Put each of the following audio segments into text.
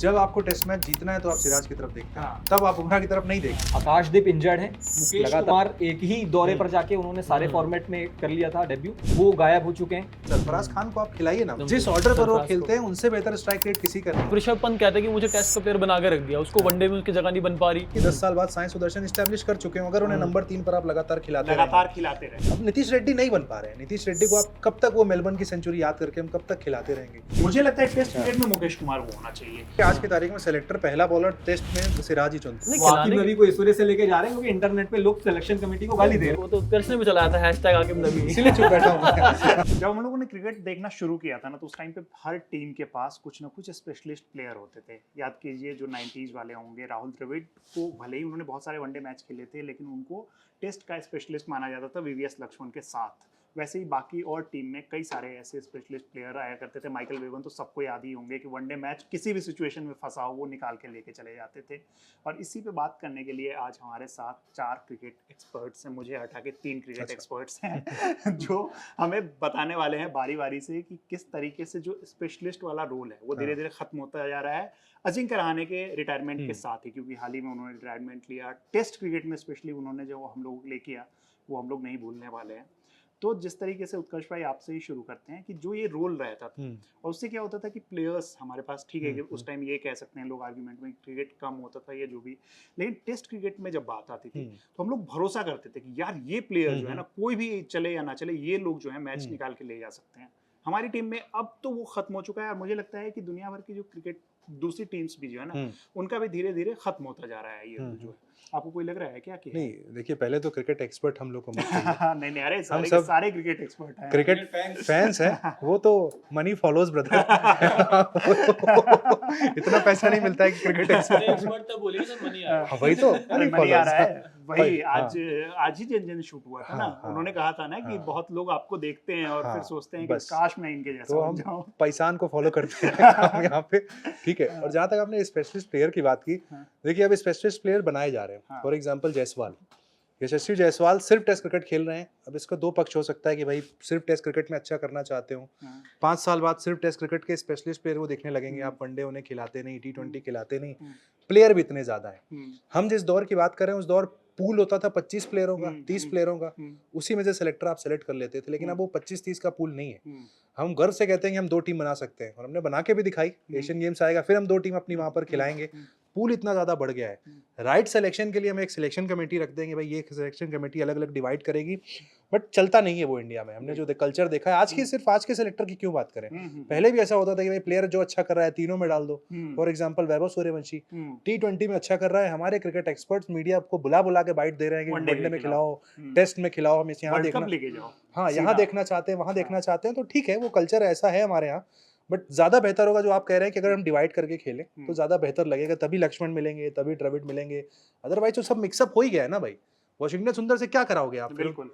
जब आपको test match जीतना है तो आप सिराज की तरफ देखते हैं, तब आप बुमराह की तरफ नहीं देखते। आकाशदीप इंजर्ड है, मुकेश कुमार एक ही दौरे पर जाके उन्होंने सारे फॉर्मेट में कर लिया था डेब्यू, वो गायब हो चुके हैं। सरफराज खान को आप खिलाइए ना, जिस ऑर्डर पर वो खेलते हैं उनसे बेहतर स्ट्राइक रेट किसी का नहीं। ऋषभ पंत कहते हैं कि मुझे टेस्ट का प्लेयर बना के रख दिया, उसको वनडे में उसकी जगह नहीं बन पा रही। 10 साल बाद साई सुदर्शन एस्टैब्लिश कर चुके हैं, अगर उन्हें नंबर 3 पर आप लगातार खिलाते रहे। अब नीतीश रेड्डी नहीं बन पा रहे हैं। नीतीश रेड्डी को आप कब तक वो मेलबर्न की सेंचुरी याद करके हम कब तक खिलाते रहेंगे। मुझे लगता है टेस्ट क्रिकेट में मुकेश कुमार को होना चाहिए। आज की तारीख में सेलेक्टर पहला बॉलर टेस्ट में सिराज ही चुनते हैं। वाकिम नबी को इस वजह से लेके जा रहे हैं क्योंकि इंटरनेट पे लोग सिलेक्शन कमेटी को गाली दे रहे हैं। वो तो कृष्ण भी चलाया था हैशटैग आकिब नबी, इसीलिए चुप बैठा हूं। जब हम लोगों ने क्रिकेट देखना शुरू किया था ना, तो उस टाइम पे हर टीम के पास कुछ ना कुछ स्पेशलिस्ट प्लेयर होते थे। याद कीजिए जो 90s वाले होंगे, राहुल द्रविड़ को भले ही उन्होंने बहुत सारे वनडे मैच खेले थे, लेकिन उनको टेस्ट का स्पेशलिस्ट माना जाता था वीवीएस लक्ष्मण के साथ। वैसे ही बाकी और टीम में कई सारे ऐसे स्पेशलिस्ट प्लेयर आया करते थे। माइकल बेवन तो सबको याद ही होंगे कि वनडे मैच किसी भी सिचुएशन में फंसा हो वो निकाल के लेके चले जाते थे। और इसी पे बात करने के लिए आज हमारे साथ 4 क्रिकेट एक्सपर्ट्स हैं, मुझे हटा के 3 क्रिकेट एक्सपर्ट्स हैं जो हमें बताने वाले हैं बारी बारी से कि किस तरीके से जो स्पेशलिस्ट वाला रोल है वो धीरे धीरे खत्म होता जा रहा है अजिंक्य रहाणे के रिटायरमेंट के साथ ही, क्योंकि हाल ही में उन्होंने रिटायरमेंट लिया। टेस्ट क्रिकेट में स्पेशली उन्होंने जो हम लोगों के लिए किया वो हम लोग नहीं भूलने वाले हैं। तो जिस तरीके से उत्कर्ष भाई आपसे ही शुरू करते हैं कि जो ये रोल रहता था और उससे क्या होता था कि प्लेयर्स हमारे पास, ठीक है कि उस टाइम ये कह सकते हैं लोग आर्गुमेंट में क्रिकेट कम होता था या जो भी, लेकिन टेस्ट क्रिकेट में जब बात आती थी तो हम लोग भरोसा करते थे कि यार ये प्लेयर जो है ना, कोई भी चले या ना चले, ये लोग जो है मैच निकाल के ले जा सकते हैं हमारी टीम में। अब तो वो खत्म हो चुका है और मुझे लगता है कि दुनिया भर की जो क्रिकेट दूसरी टीम्स भी जो है ना, उनका भी धीरे धीरे खत्म होता जा रहा है ये जो है। आपको कोई लग रहा है क्या कि नहीं? देखिए, पहले तो क्रिकेट एक्सपर्ट हम लोग को मत नहीं नहीं, अरे सारे के सारे क्रिकेट एक्सपर्ट हैं, क्रिकेट फैंस हैं। वो तो मनी फॉलोज ब्रदर। इतना पैसा नहीं मिलता है कि क्रिकेट एक्सपर्ट तो बोलिए सर, मनी आ रहा है। वही तो मनी आ रहा है। वही आज ही जन शूट हुआ था ना, उन्होंने कहा था ना कि बहुत लोग आपको देखते हैं और फिर सोचते हैं कि काश मैं इनके जैसा बन जाऊं। पैसान को फॉलो करते हैं यहाँ पे, ठीक है। और जहाँ तक आपने स्पेशलिस्ट प्लेयर की बात की, देखिए अब स्पेशलिस्ट प्लेयर बनाए जा रहे हैं। फॉर एग्जांपल जायसवाल, यशस्वी जायसवाल सिर्फ टेस्ट क्रिकेट खेल रहे हैं। अब इसका 2 पक्ष हो सकता है कि भाई सिर्फ टेस्ट क्रिकेट में अच्छा करना चाहते हो, 5 साल बाद सिर्फ टेस्ट क्रिकेट के स्पेशलिस्ट प्लेयर वो देखने लगेंगे। आप वनडे उन्हें खिलाते नहीं, T20 खिलाते नहीं, प्लेयर भी इतने ज्यादा है। हम जिस दौर की बात कर रहे हैं उस दौर पूल होता था 25 प्लेयरों का, 30 प्लेयरों का, उसी में से सेलेक्टर आप सेलेक्ट कर लेते थे। लेकिन अब वो 25-30 का पूल नहीं है। हम गर्व से कहते हैं कि हम 2 टीम बना सकते हैं और हमने बना के भी दिखाई। एशियन गेम्स आएगा फिर हम 2 टीम अपनी वहां पर खिलाएंगे। पूल इतना ज्यादा बढ़ गया है। राइट सिलेक्शन के लिए हम एक सिलेक्शन कमेटी रख देंगे, भाई ये सिलेक्शन कमेटी अलग अलग डिवाइड करेगी, बट चलता नहीं है वो इंडिया में। हमने जो कल्चर देखा है आज की, सिर्फ आज के सिलेक्टर की क्यों बात करें, पहले भी ऐसा होता था कि भाई प्लेयर जो अच्छा कर रहा है तीनों में डाल दो। For example Vaibhav Suryavanshi T20 में अच्छा कर रहा है, हमारे क्रिकेट एक्सपर्ट्स मीडिया को बुला के बाइट दे रहे हैं कि वनडे में खिलाओ, टेस्ट में खिलाओ, हम यहाँ देखना, हाँ यहाँ देखना चाहते हैं, वहाँ देखना चाहते हैं। तो ठीक है, वो कल्चर ऐसा है हमारे यहाँ, बट ज्यादा बेहतर होगा जो आप कह रहे हैं कि अगर हम डिवाइड करके खेलें तो ज्यादा बेहतर लगेगा। तभी लक्ष्मण मिलेंगे, तभी द्रविड़ मिलेंगे, अदरवाइज तो सब मिक्सअप हो ही गया है ना भाई। वाशिंगटन सुंदर से क्या कराओगे आप?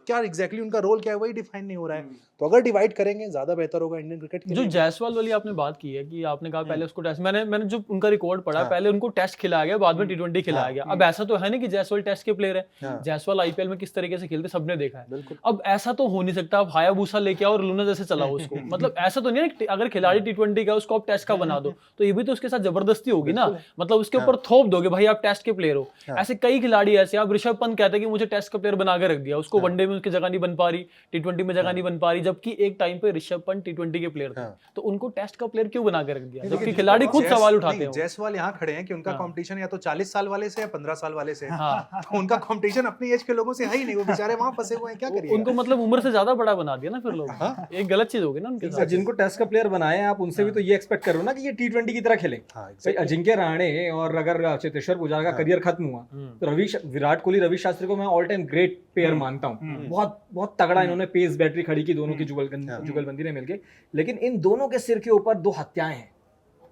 क्या एग्जैक्टली उनका रोल क्या है वही डिफाइन नहीं हो रहा है। तो अगर डिवाइड करेंगे ज्यादा बेहतर होगा इंडियन क्रिकेट के जो जायसवाल वाली आपने बात की है कि आपने कहा पहले उसको टेस्ट, मैंने जो उनका रिकॉर्ड पढ़ा, पहले उनको टेस्ट खिलाया गया, बाद में T20 खिलाया गया। अब ऐसा तो है नहीं कि जायसवाल टेस्ट के प्लेयर है। जायसवाल आईपीएल में किस तरीके से खेलते सबने देखा है। अब ऐसा तो हो नहीं सकता आप हायाबूसा लेके आओ और लूना जैसे चलाओ उसको। मतलब ऐसा तो नहीं है अगर खिलाड़ी T20 का उसको आप टेस्ट का बना दो तो ये भी तो उसके साथ जबरदस्ती होगी ना। मतलब उसके ऊपर थोप दोगे भाई आप टेस्ट के प्लेयर हो। ऐसे कई खिलाड़ी ऐसे, आप ऋषभ पंत कहते हैं कि मुझे टेस्ट का प्लेयर बना के रख दिया, उसको वनडे में उसकी जगह नहीं बन पा रही, T20 में जगह नहीं बन पा रही, जबकि एक टाइम पे ऋषभ पंत T20 के प्लेयर थे। तो उनको टेस्ट का प्लेयर क्यों बना के रख दिया? जबकि खिलाड़ी खुद सवाल उठाते हैं। जायसवाल यहाँ खड़े हैं कि उनका कंपटीशन या तो 40 साल वाले से या 15 साल वाले से, तो उनका कंपटीशन अपनी एज के लोगों से है ही नहीं। वो बेचारे वहां फंसे हुए हैं, क्या करिए? उनको मतलब उम्र से ज्यादा बड़ा बना दिया ना फिर लोग। एक गलत चीज होगी ना उनके साथ। जिनको टेस्ट का प्लेयर बनाए आप उनसे भी तो ये एक्सपेक्ट करो ना कि ये T20 की तरह खेलें। भाई अजिंक्य रहाणे और अगर चेतेश्वर पुजारा का करियर खत्म हुआ तो विराट कोहली, रवि शास्त्री को मैं ऑल टाइम ग्रेट पेयर मानता हूँ। बहुत बहुत तगड़ा इन्होंने पेस बैटरी खड़ी की दोनों की जुगलबंदी ने मिलके। लेकिन इन दोनों के सिर के ऊपर 2 हत्याएं हैं।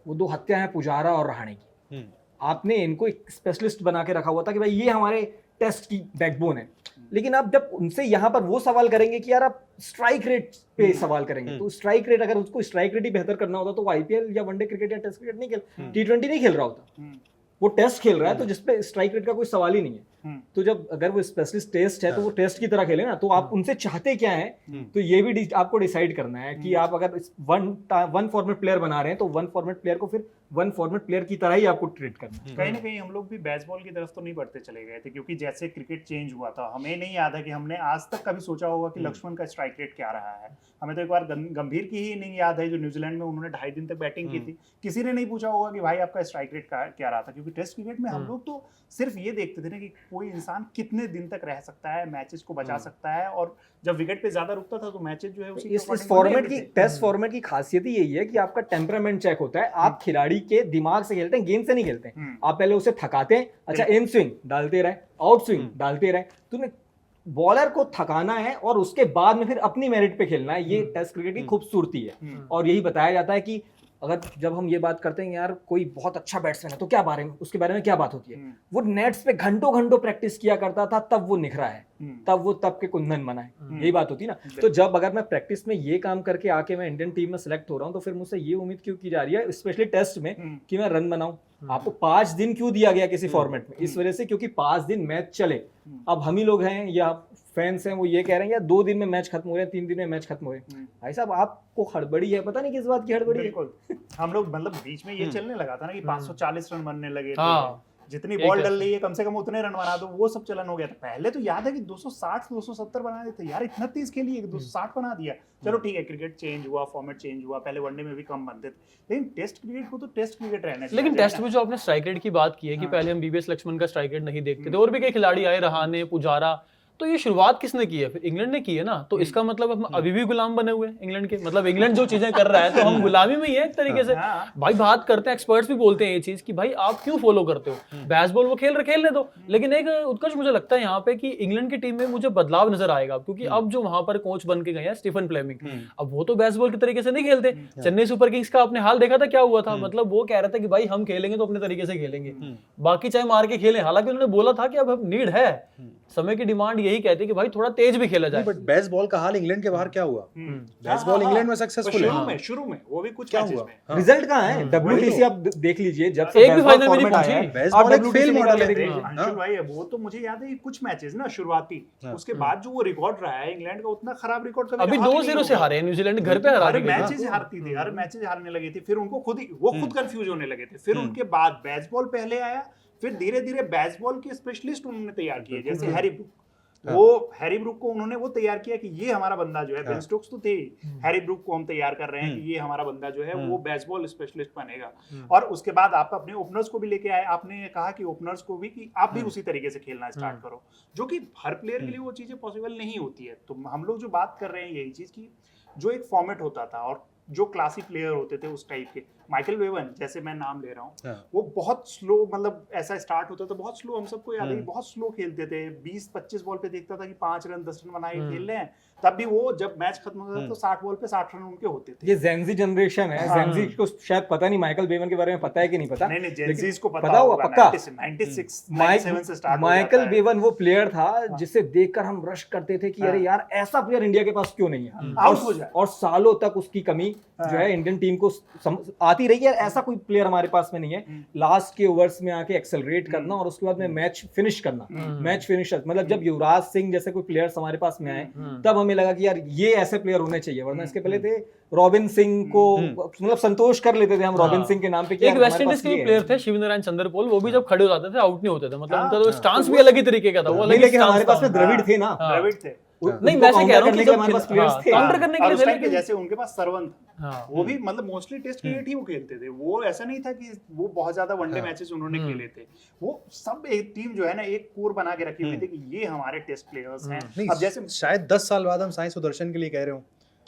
वो 2 हत्याएं हैं पुजारा और रहाणे की। आपने इनको एक स्पेशलिस्ट बना के रखा हुआ था कि भाई ये हमारे टेस्ट की बैकबोन है। लेकिन आप जब उनसे यहाँ पर वो सवाल करेंगे कि यार आप स्ट्राइक रेट पे सवाल करेंगे, तो स्ट्राइक रेट, अगर उसको स्ट्राइक रेट ही बेहतर करना होता तो वो आईपीएल या वनडे क्रिकेट या टेस्ट क्रिकेट नहीं खेल, T20 नहीं खेल रहा होता। वो टेस्ट खेल रहा है तो जिसपे स्ट्राइक रेट का कोई सवाल ही नहीं है। तो जब अगर वो स्पेशलिस्ट टेस्ट है तो वो टेस्ट की तरह खेले ना, तो आप उनसे चाहते क्या है, तो ये भी आपको डिसाइड करना है कि आप अगर वन फॉर्मेट प्लेयर बना रहे हैं तो वन फॉर्मेट प्लेयर को फिर वन फॉर्मेट प्लेयर की तरह ही आपको ट्रीट करना है। कहीं ना कहीं हम लोग भी बेसबॉल की तरफ तो नहीं बढ़ते चले गए थे, क्योंकि जैसे क्रिकेट चेंज हुआ था हमें नहीं याद है कि हमने आज तक कभी सोचा होगा कि लक्ष्मण का स्ट्राइक रेट क्या रहा है। हमें तो एक बार गंभीर की ही इनिंग याद है जो न्यूजीलैंड में उन्होंने 2.5 दिन तक बैटिंग की थी, किसी ने नहीं पूछा होगा कि भाई आपका स्ट्राइक रेट क्या रहा था, क्योंकि टेस्ट क्रिकेट में हम लोग तो सिर्फ ये देखते थे ना कि कोई इंसान कितने दिन तक रह सकता है, मैचेस को बचा सकता है, और जब विकेट पे ज्यादा रुकता था तो मैचेस जो है उसी इस फॉर्मेट की टेस्ट फॉर्मेट की खासियत ही यही है कि आपका टेम्परामेंट चेक होता है। आप खिलाड़ी के दिमाग से खेलते हैं, गेंद से नहीं खेलते हैं। आप पहले उसे थकाते हैं, अच्छा इन स्विंग डालते रहे, आउट स्विंग डालते रहे, तूने बॉलर को थकाना है और उसके बाद में फिर अपनी मेरिट पे खेलना है। ये टेस्ट क्रिकेट की खूबसूरती है, और यही बताया जाता है कि अगर जब हम ये बात करते हैं यार कोई बहुत अच्छा बैट्समैन है तो क्या बारे में उसके बारे में क्या बात होती है, वो नेट्स पे घंटों घंटों प्रैक्टिस किया करता था तब वो निखरा है, तब के कुंदन बना है, यही बात होती है ना। तो जब अगर मैं प्रैक्टिस में ये काम करके आके मैं इंडियन टीम में सिलेक्ट हो रहा हूँ तो फिर मुझसे ये उम्मीद क्यों की जा रही है स्पेशली टेस्ट में कि मैं रन बनाऊं। आपको 5 दिन क्यों दिया गया किसी फॉर्मेट में, इस वजह से क्योंकि 5 दिन मैच चले। अब हम ही लोग हैं या फैंस हैं वो ये कह रहे हैं या 2 दिन में मैच खत्म हो रहे हैं, 3 दिन में मैच खत्म हो रहे हैं। भाई साहब आपको हड़बड़ी है, पता नहीं किस बात की हड़बड़ी है। हम लोग मतलब बीच में ये चलने लगा था ना कि 540 रन बनने लगे थे, जितनी बॉल डल रही है कम से कम उतने रन बना दो, वो सब चलन हो गया था। पहले तो याद है कि 260 270 बना देते यार, इतना तेज खेली 260 बना दिया। चलो ठीक है, क्रिकेट चेंज हुआ, फॉर्मेट चेंज हुआ, पहले वनडे में भी कम बनते थे, लेकिन टेस्ट क्रिकेट को तो टेस्ट क्रिकेट रहना चाहिए। लेकिन टेस्ट में जो आपने स्ट्राइक रेट की बात की है कि पहले हम बीबीएस लक्ष्मण का स्ट्राइक रेट नहीं देखते थे, और भी कई खिलाड़ी आए, रहाणे, पुजारा, तो ये शुरुआत किसने की है? फिर इंग्लैंड ने की है ना। तो इसका मतलब हम अभी भी गुलाम बने हुए हैं इंग्लैंड के, मतलब इंग्लैंड जो चीजें कर रहा है तो हम गुलामी में ही है एक तरीके से। भाई बात करते हैं, एक्सपर्ट्स भी बोलते हैं ये चीज कि भाई आप क्यों फॉलो करते हो बेसबॉल, वो खेलने दो। लेकिन एक उत्कर्ष मुझे लगता है यहाँ पे कि इंग्लैंड की टीम में मुझे बदलाव नजर आएगा, क्योंकि अब जो वहां पर कोच बन के गए हैं स्टीफन फ्लेमिंग, अब वो तो बेसबॉल के तरीके से नहीं खेलते। चेन्नई सुपर किंग्स का आपने हाल देखा था क्या हुआ था, मतलब वो कह रहे थे कि भाई हम खेलेंगे तो अपने तरीके से खेलेंगे, बाकी चाहे मार के खेलें। हालांकि उन्होंने बोला था कि अब नीड है, समय की डिमांड यही कहती है कि भाई थोड़ा तेज भी खेला जाए। बट बेसबॉल का हाल इंग्लैंड के बाहर क्या हुआ? बेसबॉल इंग्लैंड में सक्सेसफुल है, शुरू में वो भी कुछ क्या मैचेस हुआ? में रिजल्ट कहाँ है? WTC आप देख लीजिए, जब से एक भी फाइनल में नहीं पहुंची। बेसबॉल एक फेल मॉडल है। अंशुल भाई वो तो मुझे याद है कि कुछ मैचेस ना शुरुआती, उसके बाद जो वो रिकॉर्ड रहा है इंग्लैंड का, उतना खराब रिकॉर्ड कभी अभी 2-0 से हारे हैं न्यूजीलैंड, घर पे हरा हर मैचेस हारती थी, हर मैचेस हारने लगे थे, फिर उनको खुद कंफ्यूज होने लगे थे। फिर उनके बाद बेसबॉल पहले आया, फिर धीरे धीरे बेसबॉल के स्पेशलिस्ट उन्होंने तैयार किए, जैसे हैरी ब्रूक। वो हैरी ब्रूक को उन्होंने वो तैयार किया कि ये हमारा बंदा जो है, बेन स्टोक्स तो थे, हैरी ब्रूक को हम तैयार कर रहे हैं कि ये हमारा बंदा जो है वो बेसबॉल स्पेशलिस्ट बनेगा। और उसके बाद आप अपने ओपनर्स को भी लेके आए, आपने कहा कि ओपनर्स को भी कि आप भी उसी तरीके से खेलना स्टार्ट करो, जो कि हर प्लेयर के लिए वो चीजें पॉसिबल नहीं होती है। तो हम लोग जो बात कर रहे हैं यही चीज की, जो एक फॉर्मेट होता था और जो क्लासिक प्लेयर होते थे उस टाइप के, माइकल बेवन जैसे मैं नाम ले रहा हूँ, वो बहुत स्लो, मतलब ऐसा स्टार्ट होता था बहुत स्लो, हम सबको याद है बहुत स्लो खेलते थे। 20-25 बॉल पे देखता था कि 5 रन 10 रन बनाए खेल रहे हैं, तब भी वो जब मैच खत्म होता था तो 60 बॉल पे 60 रन उनके होते थे। ये जेनजी जनरेशन है, जेनजी को शायद पता नहीं माइकल बेवन के बारे में पता है कि नहीं पता। नहीं जेनजीज को पता होगा पक्का। 96 97 से स्टार्ट। माइकल बेवन वो प्लेयर था जिसे देखकर हम रश करते थे कि अरे यार ऐसा प्लेयर इंडिया के पास क्यों नहीं है, आउट हो जाए, और सालों तक उसकी कमी जो है इंडियन टीम को आती रही है। ऐसा कोई प्लेयर हमारे पास में नहीं है, लास्ट के ओवर्स में आके एक्सेलरेट करना और उसके बाद में मैच फिनिश करना, मैच फिनिशर। मतलब जब युवराज सिंह जैसे कोई प्लेयर्स हमारे पास में आए तब हमें लगा कि यार ये ऐसे प्लेयर होने चाहिए, वरना इसके पहले थे रॉबिन सिंह को मतलब संतोष कर लेते थे हम रॉबिन सिंह के नाम पे। एक वेस्ट इंडीज के प्लेयर थे शिवनारायण चंद्रपोल, वो भी जब खड़े हो जाते थे आउट नहीं होते थे, मतलब उनका तो स्टांस भी अलग ही तरीके का था। वो अलग ही हमारे पास में द्रविड़ थे ना, द्रविड़ थे। नहीं मैं ऐसे कह रहा हूं कि हमारे पास प्लेयर्स थे काउंटर करने के लिए थे, लेकिन जैसे उनके पास सरवन था, वो भी मतलब मोस्टली टेस्ट क्रिकेट ही वो खेलते थे। वो ऐसा नहीं था कि वो बहुत ज्यादा वनडे मैचेस उन्होंने खेले थे। वो सब एक टीम जो है ना एक कोर बना के रखी हुई थी कि ये हमारे टेस्ट प्लेयर्स हैं। अब जैसे शायद 10 साल बाद हम साई सुदर्शन के लिए कह रहे हो,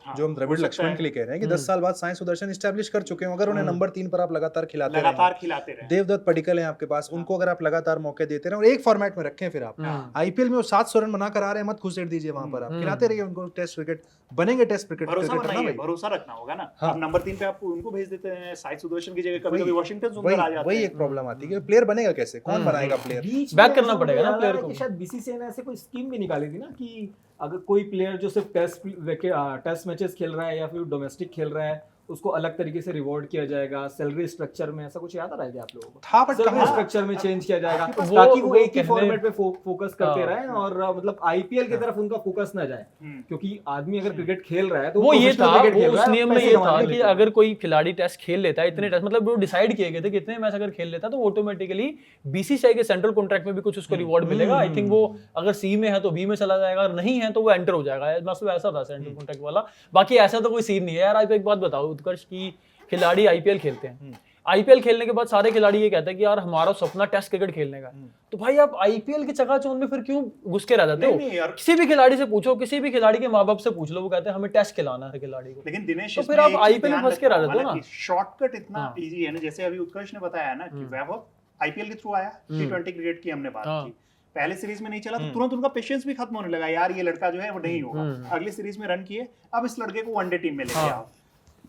जो हम द्रविड़ लक्ष्मण के लिए कह रहे हैं कि 10 साल बाद साई सुदर्शन एस्टैब्लिश कर चुके हैं। अगर उन्हें नंबर 3 पर आप लगातार खिलाते रहे, देवदत्त पडिक्कल हैं आपके पास, उनको अगर आप लगातार मौके देते रहे और एक फॉर्मेट में रखें, फिर आप आईपीएल में वो 700 रन बनाकर आ रहे हैं, मत घुसेड़ दीजिए वहां पर, आप खिलाते रहिए उनको। टेस्ट क्रिकेट बनेंगे, टेस्ट क्रिकेट भरोसा रखना होगा ना। अब नंबर 3 पे आप उनको भेज देते हैं साई सुदर्शन की जगह, कभी-कभी वाशिंगटन सुंदर आ जाते हैं। वही एक प्रॉब्लम आती है कि प्लेयर बनेगा कैसे, कौन बनाएगा प्लेयर, बैक करना पड़ेगा ना प्लेयर को। शायद बीसीसीआई ने ऐसे कोई स्कीम भी निकाली थी ना कि अगर कोई प्लेयर जो सिर्फ टेस्ट मैचेस खेल रहा है या फिर डोमेस्टिक खेल रहा है उसको अलग तरीके से रिवॉर्ड किया जाएगा, सैलरी स्ट्रक्चर में ऐसा कुछ याद आ रहा है क्या आप लोगों को? था बट सैलरी कहाँ स्ट्रक्चर में चेंज किया जाएगा वो- ताकि वो वो एक ही कहने- फॉर्मेट पे फोकस करते हाँ। रहें और मतलब आईपीएल की तरफ उनका फोकस ना जाए, क्योंकि आदमी अगर क्रिकेट खेल रहा है तो वो ये था, professional cricket वो खेल उस रहा है, नियम में पैसे ये कमाने था के कि लिए। अगर कोई खिलाड़ी टेस्ट खेल लेता है इतने टेस्ट, मतलब वो डिसाइड किए गए थे कि इतने मैच अगर खेल लेता है तो ऑटोमेटिकली बीसीसीआई के सेंट्रल कॉन्ट्रैक्ट में भी कुछ उसको रिवॉर्ड मिलेगा। आई थिंक वो अगर सी में है तो बी में चला जाएगा, अगर नहीं है तो वो एंटर हो जाएगा, मतलब ऐसा था सेंट्रल कॉन्ट्रैक्ट वाला। बाकी ऐसा तो कोई सीन नहीं है यार। आप एक बात बताओ उत्कर्ष की, खिलाड़ी आईपीएल खेलते हैं, आईपीएल खेलने के बाद सारे खिलाड़ी ये कहते हैं कि यार हमारा सपना टेस्ट क्रिकेट खेलने का, तो भाई आप आईपीएल के चकाचौंध में फिर क्यों घुस के रह जाते हो? किसी भी खिलाड़ी से पूछो, किसी भी खिलाड़ी के माँ बाप से पूछ लो, वो कहते हैं हमें टेस्ट खिलाना है खिलाड़ी को। लेकिन दिनेश तो फिर आप आईपीएल में फंस के रह जाते हो ना। शॉर्टकट इतना हाँ। इजी है ना, जैसे अभी उत्कर्ष ने बताया ना कि वैभव आईपीएल के थ्रू आया, टी20 क्रिकेट की हमने बात हाँ। की, पहले सीरीज में नहीं चला तो तुरंत उनका पेशेंस भी खत्म होने लगा, यार ये लड़का जो है वो नहीं होगा। अगली सीरीज में रन किए, अब इस लड़के को वनडे टीम में लेके आओ।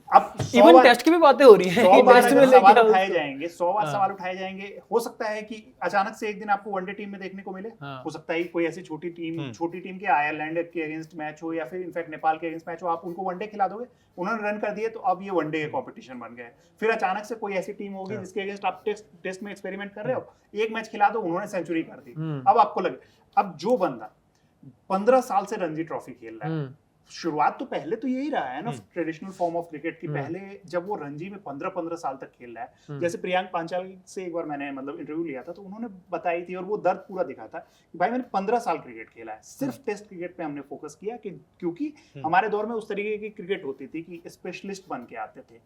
अब इवन टेस्ट की भी बातें हो रही है, 100 बार टेस्ट में अगर लेके सवाल आओ उठाए उसको। जाएंगे, 100 बार हाँ। सवाल उठाए जाएंगे, हो सकता है कि अचानक से एक दिन आपको वनडे टीम में देखने को मिले, हाँ। हो सकता है कि कोई ऐसी छोटी टीम के आयरलैंड के अगेंस्ट मैच हो या फिर इनफैक्ट नेपाल के अगेंस्ट मैच हो, आप उनको वनडे खिला दोगे, उन्होंने रन कर दिए तो अब ये वनडे के कंपटीशन बन गए। फिर अचानक से कोई ऐसी टीम होगी जिसके अगेंस्ट आप टेस्ट में एक्सपेरिमेंट कर रहे हो, एक मैच खिला दो, उन्होंने सेंचुरी कर दी, अब आपको लगे। अब जो बंदा 15 साल से रणजी ट्रॉफी खेल रहा है, शुरुआत तो पहले तो यही रहा है ना ट्रेडिशनल फॉर्म ऑफ क्रिकेट की, पहले जब वो रणजी में 15 साल तक खेल रहा है, जैसे प्रियांक पांचाल से एक बार मैंने मतलब इंटरव्यू लिया था तो उन्होंने बताई थी और वो दर्द पूरा दिखा था कि भाई मैंने 15 साल क्रिकेट खेला है, सिर्फ टेस्ट क्रिकेट पे हमने फोकस किया कि क्योंकि हमारे दौर में उस तरीके की क्रिकेट होती थी कि स्पेशलिस्ट बन के आते थे।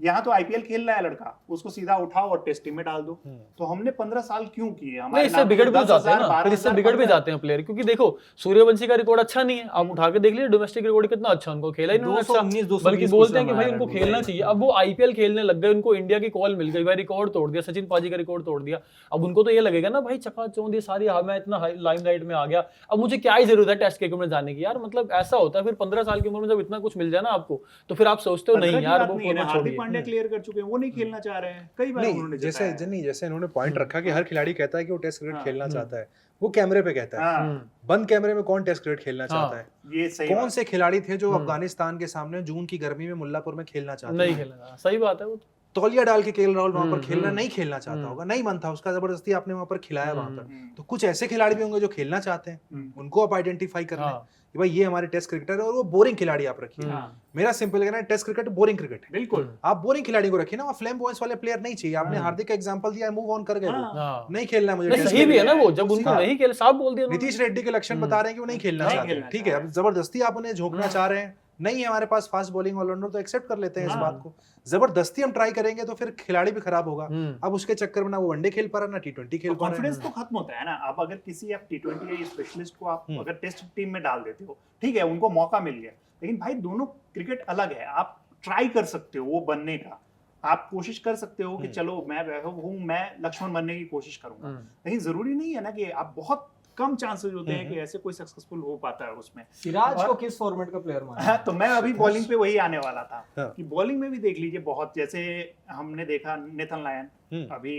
यहाँ तो आईपीएल खेल रहा है लड़का, उसको सीधा उठाओ और टेस्ट टीम में डाल दो। तो हमने 15 साल क्यों किए? नहीं, इससे बिगड़ भी जाते हैं ना, फिर इससे बिगड़ भी जाते हैं प्लेयर, क्योंकि देखो सूर्यवंशी का रिकॉर्ड अच्छा नहीं है, आप उठा के देख लीजिए डोमेस्टिक रिकॉर्ड कितना अच्छा उनको खेला ही नहीं अच्छा, बल्कि बोलते हैं कि भाई उनको खेलना चाहिए। अब वो आईपीएल खेलने लग गए, उनको इंडिया की कॉल मिल गई, भाई रिकॉर्ड तोड़ दिया, सचिन पाजी का रिकॉर्ड तोड़ दिया। अब उनको तो ये लगेगा ना भाई चकाचौंध ये सारी, मैं इतना लाइमलाइट में आ गया, अब मुझे क्या ही जरूरत है टेस्ट क्रिकेट में जाने की यार। मतलब ऐसा होता है फिर 15 साल की उम्र में जब इतना कुछ मिल जाए ना आपको, तो फिर आप सोचते हो नहीं यार वो फॉर्मेट हार्दिक छोड़िए। पांड्या क्लियर कर चुके हैं, वो नहीं खेलना चाह रहे हैं, कई बार उन्होंने नहीं, जैसे जताया। जैसे इन्होंने पॉइंट रखा कि हर खिलाड़ी कहता है कि वो टेस्ट क्रिकेट हाँ। खेलना चाहता है, वो कैमरे पे कहता है। हाँ, बंद कैमरे में कौन टेस्ट क्रिकेट खेलना चाहता है? ये सही कौन बात से खिलाड़ी थे जो अफगानिस्तान के सामने जून की गर्मी में मुल्लापुर में खेलना चाहते नहीं थे? खेलना, सही बात है वो। तौलिया डाल के केएल राहुल वहां पर खेलना नहीं खेलना चाहता होगा, नहीं मन था उसका, जबरदस्ती आपने वहां पर खिलाया वहां पर। तो कुछ ऐसे खिलाड़ी भी होंगे जो खेलना चाहते हैं, उनको आप आइडेंटिफाई कर लें कि भाई ये हमारे टेस्ट क्रिकेटर है, और वो बोरिंग खिलाड़ी आप रखिए। मेरा सिंपल कहना है टेस्ट क्रिकेट बोरिंग क्रिकेट है, बिल्कुल। आप बोरिंग खिलाड़ी को रखिए ना, वहाँ फ्लैम्बॉयंस वाले प्लेयर नहीं चाहिए। आपने हार्दिक का एग्जांपल दिया, मूव ऑन कर गए वो, हाँ। नहीं खेलना है मुझे नहीं टेस्ट सही भी है ना वो, क्रिकेट। जब उनको हाँ। नहीं खेल साफ बोल दिया उन्होंने। नीतीश रेड्डी के लक्षण बता रहे हैं कि वो नहीं खेलना नहीं चाहते, खेलना ठीक है, अब जबरदस्ती आप उन्हें झोंकना चाह रहे हैं, नहीं है हमारे पास फास्ट बॉलिंग ऑलराउंडर, तो एक्सेप्ट कर लेते हैं इस बात को। जबरदस्ती हम ट्राई करेंगे तो फिर खिलाड़ी भी खराब होगा। अब उसके चक्कर में ना वो वनडे खेल पा रहा, ना टी20 खेल पा रहा है। कॉन्फिडेंस तो खत्म होता है ना। अब अगर किसी आप टी20 या स्पेशलिस्ट को आप अगर टेस्ट टीम में डाल देते हो, ठीक है, उनको मौका मिल गया, लेकिन भाई दोनों क्रिकेट अलग है। आप ट्राई कर सकते हो वो बनने का, आप कोशिश कर सकते हो कि चलो मैं वैभव हूँ, मैं लक्ष्मण बनने की कोशिश करूंगा, लेकिन जरूरी नहीं है ना कि आप बहुत कम चांसेस होते हैं कि ऐसे कोई सक्सेसफुल हो पाता है उसमें। सिराज को किस फॉर्मेट का प्लेयर माना? तो मैं अभी बॉलिंग पे वही आने वाला था हाँ। कि बॉलिंग में भी देख लीजिए, बहुत जैसे हमने देखा नेथन लायन, अभी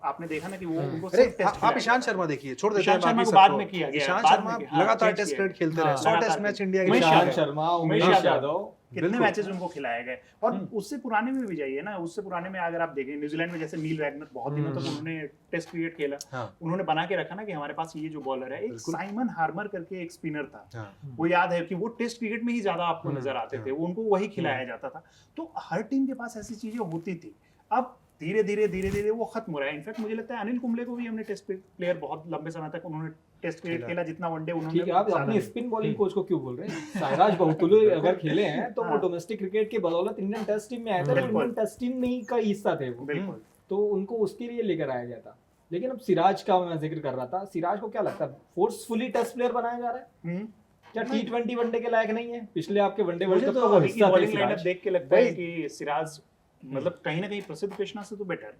आपने देखा ना कि वो उनको अरे सिर्फ टेस्ट आप ईशांत शर्मा देखिए, छोड़ देते हैं ईशांत शर्मा बाकी को बाद सबको। में किया गया, ईशांत बाद शर्मा में किया, हाँ, लगातार चेंज टेस्ट किया। क्रिकेट खेलते रहे, हाँ, 100 टेस्ट लगातार मैच इंडिया के उमेश लिए यादव। खेले। शर्मा, उमेश उमेश यादव। यादव, कितने मैचेस उनको खिलाए गए। और उससे पुराने में भी जाइए ना, उससे पुराने में अगर आप देखें न्यूजीलैंड में जैसे नील वैगनर बहुत दिनों तक उन्होंने टेस्ट क्रिकेट खेला, हाँ। उन्होंने बना के रखा ना कि हमारे पास ये जो बॉलर है, एक साइमन हार्मर करके एक स्पिनर था, हाँ। वो याद है कि वो टेस्ट क्रिकेट में ही ज्यादा आपको नजर आते थे, वो उनको वही खिलाया जाता था। तो हर टीम के पास ऐसी चीजें होती थी। अब धीरे धीरे वो खत्म हो रहा है। इनफैक्ट मुझे लगता है अनिल कुंबले को भी हमने टेस्ट प्लेयर बहुत लंबे समय तक उन्होंने टेस्ट क्रिकेट खेला, जितना वनडे उन्होंने। ठीक है, आप अपनी स्पिन बॉलिंग कोच को क्यों बोल रहे हैं? सायराज बहुतुले अगर खेले हैं तो वो डोमेस्टिक क्रिकेट के बदौलत इंडियन टेस्ट टीम में आए थे, तो इंडियन टेस्ट टीम में ही का हिस्सा थे वो, बिल्कुल। तो उनको उसके लिए लेकर आया गया था। लेकिन अब सिराज का मैं जिक्र कर रहा था, सिराज को क्या लगता है फोर्सफुली टेस्ट प्लेयर बनाया जा रहा है? क्या टी20 वनडे के लायक नहीं है? पिछले आपके वनडे वर्ल्ड मुझे कप तो का वो अभी की हिस्सा थे बॉलिंग लाइनअप सिराज। देख के लगता है कि सिराज मतलब कहीं ना कहीं प्रसिद्ध कृष्णा से तो बेटर है,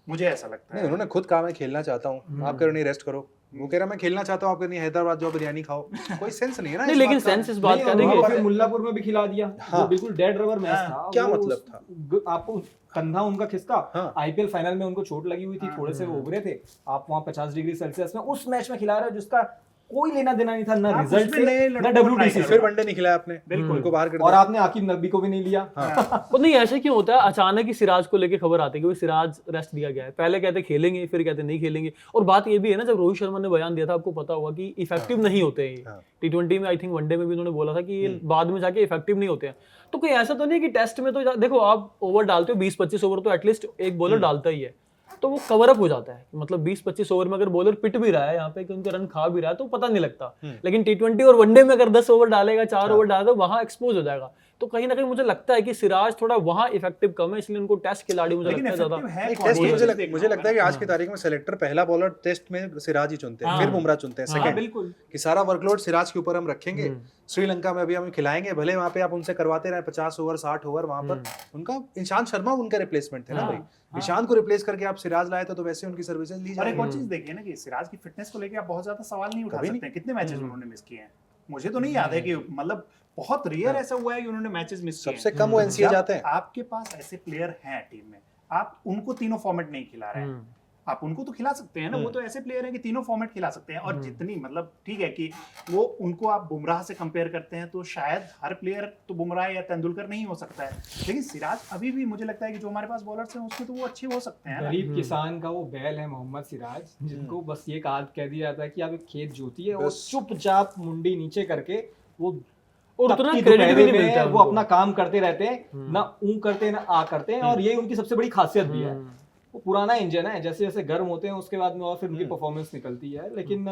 मुझे ऐसा लगता नहीं, है। उन्होंने खुद कहा मैं खेलना चाहता हूँ, आप कह रहे नहीं रेस्ट करो, वो कह रहा मैं खेलना चाहता हूँ, आप कह नहीं हैदराबाद जाओ बिरयानी खाओ। कोई सेंस नहीं है ना नहीं, इस लेकिन बात का। सेंस इस बात नहीं, का और देखिए वहाँ पे मुल्लापुर में भी खिला दिया, हाँ। वो बिल्कुल डेड रबर मैच हाँ, था। क्या वो मतलब था? आपको कंधा उनका खिसका, हाँ। आईपीएल फाइनल में उनको चोट लगी हुई थी, थोड़े से वो उभरे थे, आप वहाँ 50 डिग्री सेल्सियस में उस मैच में खिला रहे हो जिसका कोई लेना देना नहीं था, ना आप रिजल्ट उसमें नए से ना लड़कों को try WTC करो। से। फिर वनडे नहीं खिलाया आपने, बिल्कुल। उनको बाहर कर और दिया। आपने आकिब नकवी को भी नहीं लिया। वो नहीं, ऐसे क्यों होता है? अचानक ही सिराज को लेके खबर आती है कि भाई सिराज रेस्ट दिया गया है। पहले कहते खेलेंगे, फिर कहते नहीं खेलेंगे। और बात ये भी है ना, जब रोहित शर्मा ने बयान दिया था, आपको पता होगा कि इफेक्टिव नहीं होते हैं हाँ। T20 में। आई थिंक वनडे में भी उन्होंने बोला था कि ये बाद में जाके इफेक्टिव नहीं होते हैं। तो कोई ऐसा तो नहीं कि टेस्ट में तो देखो आप ओवर डालते हो 20-25 ओवर, तो एटलीस्ट एक बॉलर डालता ही है, तो वो कवर अप हो जाता है। मतलब 20-25 ओवर में अगर बॉलर पिट भी रहा है यहाँ पे कि उनके रन खा भी रहा है तो पता नहीं लगता। लेकिन T20 और वनडे में अगर 10 ओवर डालेगा, 4 ओवर डालेगा, तो वहां एक्सपोज हो जाएगा। तो कहीं ना कहीं मुझे लगता है कि सिराज थोड़ा वहां इफेक्टिव कम है, इसलिए उनको टेस्ट खिलाड़ी मुझे लेकिन लगता है ज्यादा। effective है नहीं, कौन? टेस्ट ये मुझे चीज़ देखना मुझे लगता है कि होगा आज की तारीख में सेलेक्टर पहला बॉलर टेस्ट में सिराज ही चुनते हैं, फिर बुमराह चुनते हैं ना। हाँ, सेकंड, बिल्कुल। कि सारा वर्कलोड सिराज के ऊपर हम रखेंगे। श्रीलंका में अभी हम खिलाएंगे, भले वहां पे आप उनसे करवाते रहे 50 ओवर 60 ओवर, वहां पर उनका ईशांत शर्मा उनका रिप्लेसमेंट थे ना भाई। ईशांत को रिप्लेस करके आप सिराज लाए तो वैसे उनकी सर्विसेज ली और एक और जाएगी। चीज देखिए ना कि सिराज की फिटनेस को लेके आप बहुत ज्यादा सवाल नहीं उठा कभी सकते हैं। कितने मैचेस उन्होंने मिस किए हैं? मुझे तो नहीं याद है कि मतलब बहुत रेयर ऐसा हुआ है कि उन्होंने मैचेस मिस किए हैं। सबसे कम वो एनसीए जब जाते हैं। आपके पास ऐसे प्लेयर हैं टीम में, आप उनको तीनों फॉर्मेट नहीं खिला रहे हैं, आप उनको तो खिला सकते हैं ना। वो तो ऐसे प्लेयर हैं कि तीनों फॉर्मेट खिला सकते हैं। और जितनी मतलब ठीक है कि वो उनको आप बुमराह से कंपेयर करते हैं तो शायद हर प्लेयर तो बुमराह या तेंदुलकर नहीं हो सकता है, लेकिन सिराज अभी भी मुझे लगता है कि जो हमारे पास बॉलर्स हैं उसमें तो वो अच्छे हो सकते हैं ना। गरीब किसान का वो बैल है मोहम्मद सिराज, जिनको बस ये कह दिया जाता है कि आप एक खेत जोतिए और बस। चुपचाप मुंडी नीचे करके वो और उतना तपती क्रेडिट भी दोपहर नहीं में मिलता है वो उनको। अपना काम करते रहते हैं, ना ऊ करते हैं ना आ करते हैं। और ये उनकी सबसे बड़ी खासियत भी है। वो पुराना इंजन है, जैसे जैसे गर्म होते हैं उसके बाद में और फिर उनकी परफॉर्मेंस निकलती है। लेकिन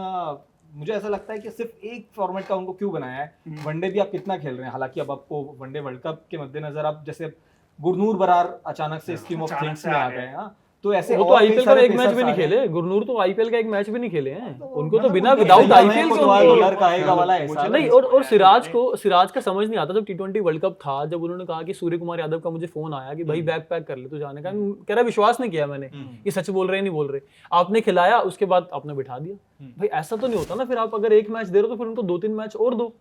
मुझे ऐसा लगता है कि सिर्फ एक फॉर्मेट का उनको क्यों बनाया है। वनडे भी आप कितना खेल रहे हैं, हालांकि अब आपको वनडे वर्ल्ड कप के मद्देनजर आप जैसे गुरनूर बरार अचानक से स्कीम ऑफ अचानक थिंग्स से में आ आ गए। गए हैं। तो ऐसे वो तो और कई आईपीएल का सारे एक मैच पेसर्स भी आ नहीं गए हैं। खेले। गुरनूर तो आईपीएल का एक मैच भी नहीं खेले हैं। उनको तो मतलब बिना उनके विदाउट हिसाब में आईपीएल के कोतवाल उनको बॉलर का आएगा वाला ऐसा। नहीं। और सिराज का समझ नहीं आता। जब T20 वर्ल्ड कप था, जब उन्होंने कहा कि सूर्य कुमार यादव का मुझे फोन आया कि भाई बैग पैक कर ले तो जाने का, कह रहा विश्वास नहीं किया मैंने कि सच बोल रहे हैं नहीं बोल रहे। आपने खिलाया, उसके बाद आपने बिठा दिया। भाई ऐसा तो नहीं होता ना। फिर आप अगर एक मैच दे रहे हो तो फिर उनको 2-3 मैच और दो।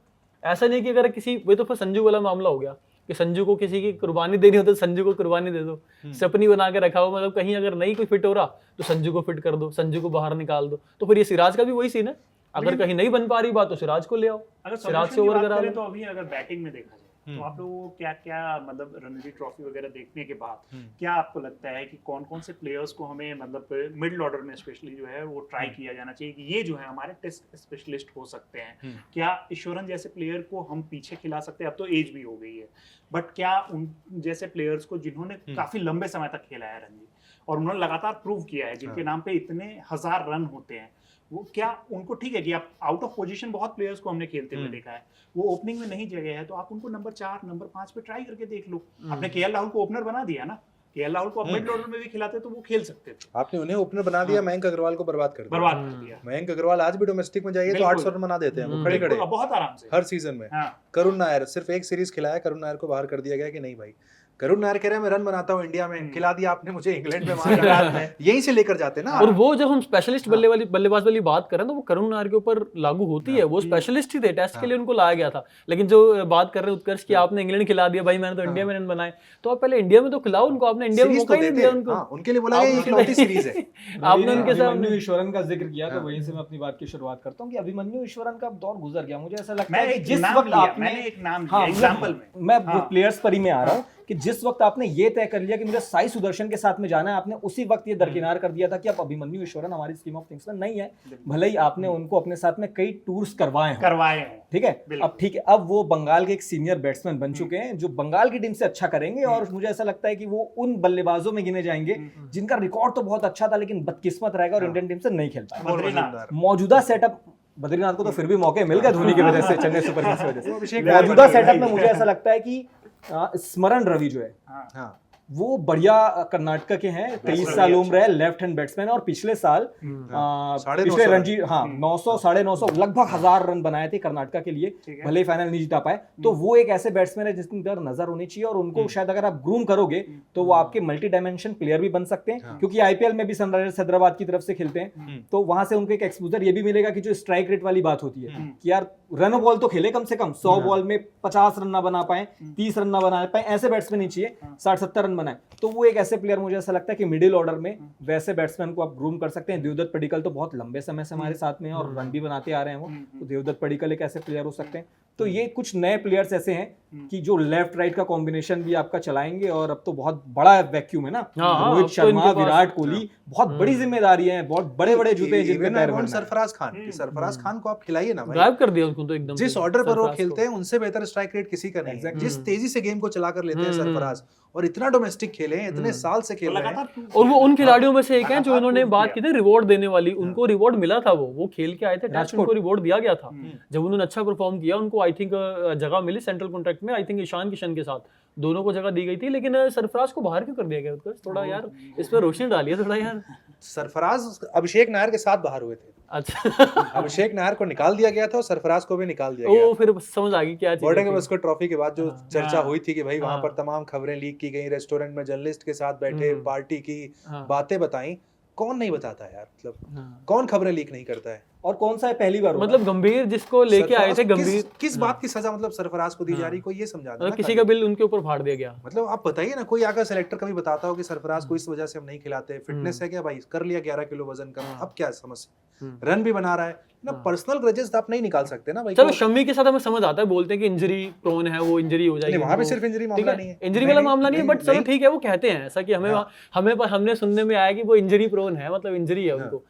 ऐसा नहीं कि अगर किसी, वे तो फिर संजू वाला मामला हो गया कि संजू को किसी की कुर्बानी देनी हो तो संजू को कुर्बानी दे दो। सपनी बना के रखा हो, मतलब कहीं अगर नहीं कोई फिट हो रहा तो संजू को फिट कर दो, संजू को बाहर निकाल दो। तो फिर ये सिराज का भी वही सीन है। अगर कहीं नहीं बन पा रही बात तो सिराज को ले आओ, अगर सिराज से solution की ओवर बात करा करें लो। तो अभी अगर बैटिंग में देखा जाए तो आप लोगों को क्या क्या मतलब रणजी ट्रॉफी वगैरह देखने के बाद क्या आपको लगता है कि कौन कौन से प्लेयर्स को हमें मतलब मिडिल ऑर्डर में स्पेशली जो है वो ट्राई किया जाना चाहिए कि ये जो है हमारे टेस्ट स्पेशलिस्ट हो सकते हैं? क्या ईश्वरन जैसे प्लेयर को हम पीछे खिला सकते हैं? अब तो एज भी हो गई है, बट क्या उन जैसे प्लेयर्स को जिन्होंने काफी लंबे समय तक खेला है रणजी और उन्होंने लगातार प्रूव किया है, जिनके नाम पे इतने 1000 रन होते हैं, वो क्या उनको ठीक है कि आप आउट ऑफ पोजीशन बहुत प्लेयर्स को हमने खेलते हुए देखा है, वो ओपनिंग में नहीं जगह है तो आप उनको नंबर 4 नंबर 5 पे ट्राई करके देख लो। आपने केएल राहुल को ओपनर बना दिया ना, केएल राहुल को आप मिड ऑर्डर में भी खिलाते तो वो खेल सकते थे, आपने उन्हें ओपनर बना दिया, मयंक अग्रवाल को बर्बाद कर दिया। बर्बाद कर दिया मयंक अग्रवाल आज भी डोमेस्टिक में जाइए तो बिल्कुल। 800 रन बना देते हैं वो खड़े खड़े बिल्कुल, बहुत आराम से। हर सीजन में। हाँ, करुण नायर सिर्फ एक सीरीज खिलाया, करुण नायर को बाहर कर दिया गया कि नहीं भाई। करुण नायर कह रहे हैं मैं रन बनाता हूँ इंडिया में, खिला दिया आपने मुझे इंग्लैंड में मार यहीं से लेकर जाते ना। और वो जब हम स्पेशलिस्ट बल्लेबाज वाली बात करें तो वो करुण नायर के ऊपर लागू होती है। वो स्पेशलिस्ट ही थे, टेस्ट के लिए उनको लाया गया था। लेकिन जो बात कर रहे हैं उत्कर्ष की, आपने इंग्लैंड खिला दिया, भाई मैंने तो इंडिया में रन बनाए, तो आप पहले इंडिया में तो खिलाओ उनको। आपने इंडिया में सीरीज मौका तो ही नहीं देते दिया हैं। उनको। हाँ, उनके लिए बोला गया ये इकलौती सीरीज है। आपने उनके साथ अभिमन्यु ईश्वरन का जिक्र किया तो वहीं से मैं अपनी बात की शुरुआत करता हूँ कि अभिमन्यु ईश्वरन का दौर गुजर गया। मुझे ऐसा लगता मैं है कि एक जिस नाम वक्त लिया, आपने मैंने एक नाम हाँ, लिया एग्जांपल में। मैं प्लेयर्स पर ही में आ रहा हूँ कि जिस वक्त आपने ये तय कर लिया कि मुझे साई सुदर्शन के साथ में जाना है, आपने उसी वक्त ये दरकिनार कर दिया था कि अब अभिमन्यु ईश्वरन हमारी स्कीम ऑफ थिंग्स में नहीं है। भले ही आपने उनको अपने साथ में कई टूर्स करवाए हैं, ठीक है, अब ठीक है, अब वो बंगाल के एक सीनियर बैट्समैन बन चुके हैं जो बंगाल की टीम से अच्छा करेंगे। और मुझे ऐसा लगता है कि वो उन बल्लेबाजों में गिने जाएंगे जिनका रिकॉर्ड तो बहुत अच्छा था लेकिन बदकिस्मत रहेगा और इंडियन टीम से नहीं खेल पाएगा। बद्रीनाथ मौजूदा सेटअप, बद्रीनाथ को तो फिर भी मौके मिल गए धोनी की वजह से, चेन्नई सुपर किंग्स की वजह से। अभिषेक मौजूदा सेटअप में मुझे ऐसा लगता है कि स्मरण रवि जो है हाँ, वो बढ़िया कर्नाटक के हैं, 23 साल उम्र है, लेफ्ट हैंड बैट्समैन, और पिछले साल पिछले रणजी 900 950 लगभग 1000 रन बनाए थे कर्नाटक के लिए, भले ही फाइनल नहीं जीता पाए। तो वो एक ऐसे बैट्समैन है जिसकी तरफ नजर होनी चाहिए और उनको शायद अगर आप ग्रूम करोगे तो वो आपके मल्टी डायमेंशन प्लेयर भी बन सकते हैं, क्योंकि आईपीएल में भी सनराइजर्स हैदराबाद की तरफ से खेलते हैं तो वहां से उनको एक एक्सपोजर ये भी मिलेगा कि जो स्ट्राइक रेट वाली बात होती है कि यार रन बॉल तो खेले कम से कम, 100 बॉल में 50 रन ना बना पाए, 30 रन ना बना पाए, ऐसे बैट्समैन नहीं चाहिए 60-70 रन बनाए, तो वो एक ऐसे प्लेयर मुझे ऐसा लगता है कि मिडिल ऑर्डर में वैसे बैट्समैन को आप ग्रूम कर सकते हैं। देवदत्त पडिक्कल तो बहुत लंबे समय से हमारे साथ में हैं और रन भी बनाते आ रहे हैं वो, तो देवदत्त पडिक्कल एक ऐसे प्लेयर हो सकते हैं। तो ये कुछ नए प्लेयर्स ऐसे हैं कि जो लेफ्ट राइट का कॉम्बिनेशन भी आपका चलाएंगे, और अब तो बहुत बड़ा वैक्यूम है ना, रोहित शर्मा, विराट कोहली, बहुत बड़ी जिम्मेदारी है, बहुत बड़े बड़े जूते हैं जिनके पैर भरना है। सरफराज खान को आप खिलाइए ना भाई, गायब कर दिया उनको तो एकदम जिस से, ऑर्डर पर वो सरफराज खेलते को। हैं उनसे बेहतर स्ट्राइक रेट किसी का नहीं है। Exactly. जिस तेजी से गेम को चला कर लेते हैं सरफराज, और इतना डोमेस्टिक खेले हैं, इतने साल से खेल रहे हैं। लगातार और वो उन खिलाड़ियों में से एक हैं जो लगातार इन्होंने prove बात किया। की थी रिवॉर्ड देने वाली, उनको रिवॉर्ड मिला था, वो खेल के आए थे टेस्ट, राजकोट। उनको रिवॉर्ड दिया गया था जब उन्होंने अच्छा परफॉर्म किया। उनको आई थिंक जगह मिली सेंट्रल कॉन्ट्रैक्ट में, आई थिंक ईशान किशन के साथ, दोनों को जगह दी गई थी। लेकिन सरफराज को बाहर क्यों कर दिया गया उत्कर्ष? थोड़ा यार इस पर रोशनी डालिए थोड़ा यार। सरफराज अभिषेक नायर के साथ बाहर हुए थे, अच्छा अभिषेक नायर को निकाल दिया गया था और सरफराज को भी निकाल दिया गया। वो फिर समझ आ गई क्या चीज़ बॉर्डर थी। गवास्कर ट्रॉफी के बाद जो चर्चा हाँ। हुई थी कि भाई वहां हाँ। पर तमाम खबरें लीक की गई, रेस्टोरेंट में जर्नलिस्ट के साथ बैठे पार्टी की हाँ। बातें बताई, कौन नहीं बताता यार, मतलब हाँ। कौन खबरें लीक नहीं करता है। और कौन सा है पहली बार होगा? मतलब गंभीर जिसको लेके आए थे, सरफराज गंभीर किस बात की सजा मतलब सरफराज को दी जा रही, कोई ये समझा देना मतलब किसी खाली। का बिल उनके ऊपर फाड़ दिया गया। मतलब आप बताइए ना, कोई आकर सेलेक्टर कभी बताता हो कि सरफराज को इस वजह से हम नहीं खिलाते, फिटनेस है क्या भाई, कर लिया 11 किलो वजन कम, अब क्या समस्या, रन भी बना रहा है ना, पर्सनल ग्रजेस आप नहीं निकाल सकते ना भाई। चलो शम्मी के साथ हमें समझ आता है, बोलते हैं कि इंजरी प्रोन है, वो इंजरी हो जाएगी, वहां भी सिर्फ इंजरी मामला नहीं है, इंजरी वाला मामला नहीं है, बट चलो ठीक है, वो कहते हैं ऐसा कि हमने सुनने में आया कि वो इंजरी प्रोन है, मतलब इंजरी है उनको।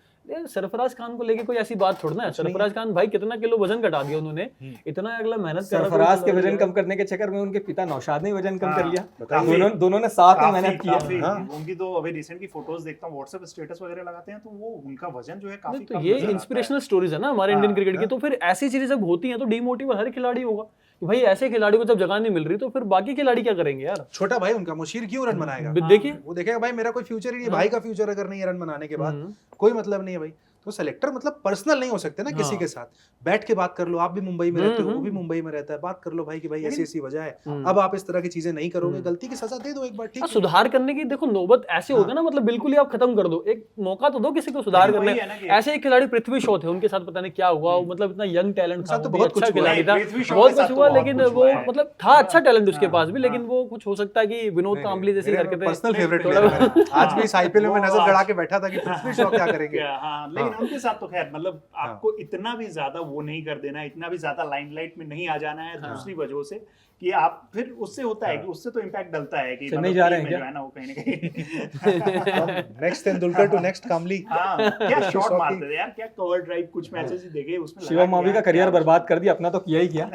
सरफराज खान को लेके कोई ऐसी बात थोड़ा ना है। सरफराज खान भाई कितना किलो वजन घटा दिया उन्होंने, इतना अगला मेहनत कर रहा था। सरफराज के वजन कम करने के चक्कर में उनके पिता नौशाद ने वजन कम कर लिया। बताइए। दोनों ने साथ में मेहनत किया। उनकी तो अभी रिसेंट की फोटोज देखता हूँ, व्हाट्सएप स्टेटस वगैरह लगाते हैं, तो वो उनका वजन जो है काफी तो कम ये नजर आता है। इंस्पिरेशनल स्टोरीज है ना हमारे इंडियन क्रिकेट की। तो फिर ऐसी चीजें जब होती हैं तो डीमोटिवेट हर खिलाड़ी होगा कि भाई ऐसे खिलाड़ी को जब जगह नहीं मिल रही तो फिर बाकी खिलाड़ी क्या करेंगे यार। छोटा भाई उनका मुशीर क्यों रन बनाएगा, देखिए वो देखेगा भाई मेरा कोई फ्यूचर ही नहीं, भाई का फ्यूचर अगर नहीं है रन बनाने के बाद कोई मतलब नहीं है भाई। तो सेलेक्टर मतलब पर्सनल नहीं हो सकते ना किसी के साथ, बैठ के बात कर लो, आप भी मुंबई में रहते हो, वो भी मुंबई में रहता है, बात कर लो भाई कि भाई ऐसी ऐसी वजह है, अब आप इस तरह की चीजें नहीं करोगे, गलती की सजा दे दो एक बार, ठीक है। सुधार करने की देखो नौबत ऐसे होगा ना, मतलब बिल्कुल ही आप खत्म कर दो, एक मौका तो दो किसी को सुधार करने। ऐसे एक खिलाड़ी पृथ्वी शॉ थे, उनके साथ पता नहीं क्या हुआ, मतलब इतना यंग टैलेंट था, बहुत अच्छा कुछ खिलाड़ी था, पृथ्वी शॉ बहुत के साथ कुछ तो हुआ, बहुत लेकिन कुछ वो हुआ है। मतलब था अच्छा टैलेंट उसके पास भी, लेकिन वो कुछ हो सकता है कि विनोद कांबली जैसी हरकतें। पर्सनल फेवरेट प्लेयर है, आज भी इस आईपीएल में नजर गड़ा के बैठा था कि पृथ्वी शॉ क्या करेंगे। हाँ, लेकिन उनके साथ तो खैर मतलब आपको इतना भी ज्यादा वो नहीं कर देना है, इतना भी ज्यादा लाइमलाइट में नहीं आ जाना है दूसरी वजहों से कि आप फिर उससे होता है कि उससे तो इम्पैक्ट डलता है कि चेन्नई जा रहे हैं टीम में क्या? जो है ना वो कहीं ना कहीं नेक्स्ट तेंदुलकर टू नेक्स्ट कामली। हाँ, क्या शॉट मारते थे यार, क्या कवर ड्राइव, कुछ मैचेस ही देखे उसमें शिवम मावी का करियर बर्बाद कर दिया, अपना तो किया ही किया।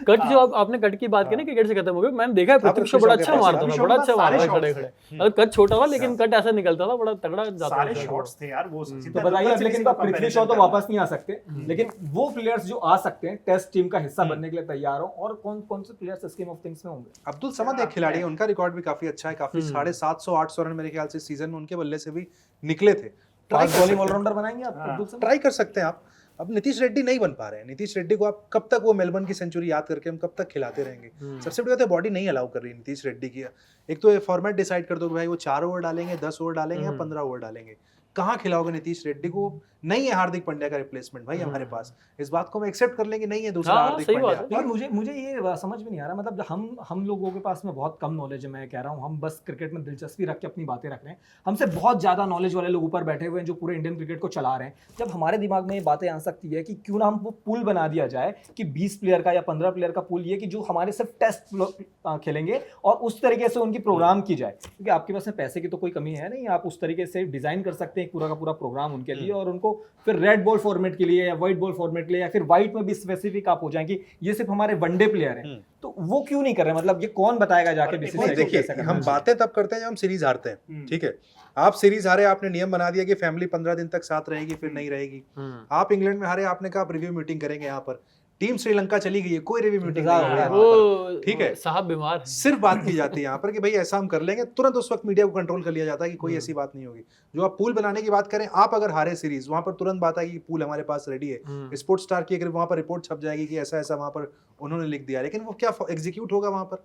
कट जो आपने कट की बात की ना, क्रिकेट से खत्म हो गया, मैंने देखा है पृथ्वी शॉ बड़ा अच्छा मारता था, बड़ा अच्छा मारता था खड़े खड़े, मतलब कट छोटा था लेकिन कट ऐसा निकलता था, बड़ा तगड़ा जाता सारे था। शॉट्स थे यार वो। तो बताइए अब, लेकिन पृथ्वी शॉ तो वापस नहीं आ सकते, लेकिन वो प्लेयर्स जो आ सकते हैं टेस्ट टीम का हिस्सा बनने के लिए तैयार हो, और कौन कौन से प्लेयर्स स्कीम ऑफ थिंग्स में होंगे? अब्दुल समद एक खिलाड़ी है, उनका रिकॉर्ड भी काफी अच्छा है, काफी 750-800 रन मेरे ख्याल से सीजन में उनके बल्ले से भी निकले थे। फास्ट बॉलिंग ऑलराउंडर बनाएंगे आप अब्दुल समद? ट्राई कर सकते हैं आप। अब नीतीश रेड्डी नहीं बन पा रहे हैं, नीतीश रेड्डी को आप कब तक वो मेलबर्न की सेंचुरी याद करके हम कब तक खिलाते रहेंगे। सबसे बड़ी बात है बॉडी नहीं अलाउ कर रही नीतीश रेड्डी की। एक तो ये फॉर्मेट डिसाइड कर दो कि भाई वो 4 ओवर डालेंगे, 10 ओवर डालेंगे या 15 ओवर डालेंगे, कहाँ खिलाओगे नीतीश रेड्डी को? नहीं है हार्दिक पांड्या का रिप्लेसमेंट भाई हमारे पास, इस बात को हम एक्सेप्ट कर लेंगे, नहीं है दूसरा हाँ, हार्दिक सही बात पांड्या। और मुझे ये समझ में नहीं आ रहा, मतलब हम लोगों के पास में बहुत कम नॉलेज है, मैं कह रहा हूँ, हम बस क्रिकेट में दिलचस्पी रख के अपनी बातें रख रहे हैं, हमसे बहुत ज्यादा नॉलेज वाले लोग ऊपर बैठे हुए हैं जो पूरे इंडियन क्रिकेट को चला रहे हैं। जब हमारे दिमाग में ये बातें आ सकती है कि क्यों ना हम वो पूल बना दिया जाए कि 20 प्लेयर का या 15 प्लेयर का पूल, ये कि जो हमारे सिर्फ टेस्ट खेलेंगे और उस तरीके से उनकी प्रोग्राम की जाए, क्योंकि आपके पास में पैसे की तो कोई कमी है नहीं, आप उस तरीके से डिजाइन कर सकते हैं पूरा का पूरा प्रोग्राम उनके लिए, और उनको फिर रेड बॉल फॉर्मेट के लिए या व्हाइट बॉल फॉर्मेट के लिए या फिर व्हाइट में भी स्पेसिफिक आप हो जाएंगे, ये सिर्फ हमारे वनडे प्लेयर हैं, तो वो क्यों नहीं कर रहे? मतलब ये कौन बताएगा जाके बीसीसीआई को देखिए कैसे करना हम चाहिए? बातें तब करते हैं जब हम सीरीज हारते हैं, ठीक है। आप सीरीज हारे, आपने नियम बना दिया कि फैमिली 15 दिन तक साथ रहेगी, फिर नहीं रहेगी। आप इंग्लैंड में हारे, आपने कहा रिव्यू मीटिंग करेंगे यहाँ पर। टीम श्रीलंका चली गई है, कोई रिव्यू मीटिंग नहीं हो रहा है वहाँ पर, वो ठीक है। साहब बीमार है। सिर्फ बात की जाती है यहाँ पर कि भाई ऐसा हम कर लेंगे, तुरंत उस वक्त मीडिया को कंट्रोल कर लिया जाता है कि कोई ऐसी बात नहीं होगी। जो आप पूल बनाने की बात करें, आप अगर हारे सीरीज, वहां पर तुरंत बात आएगी कि पूल हमारे पास रेडी है। स्पोर्ट्स स्टार की अगर वहां पर रिपोर्ट छप जाएगी कि ऐसा ऐसा वहां पर उन्होंने लिख दिया, लेकिन वो क्या एग्जीक्यूट होगा वहां पर?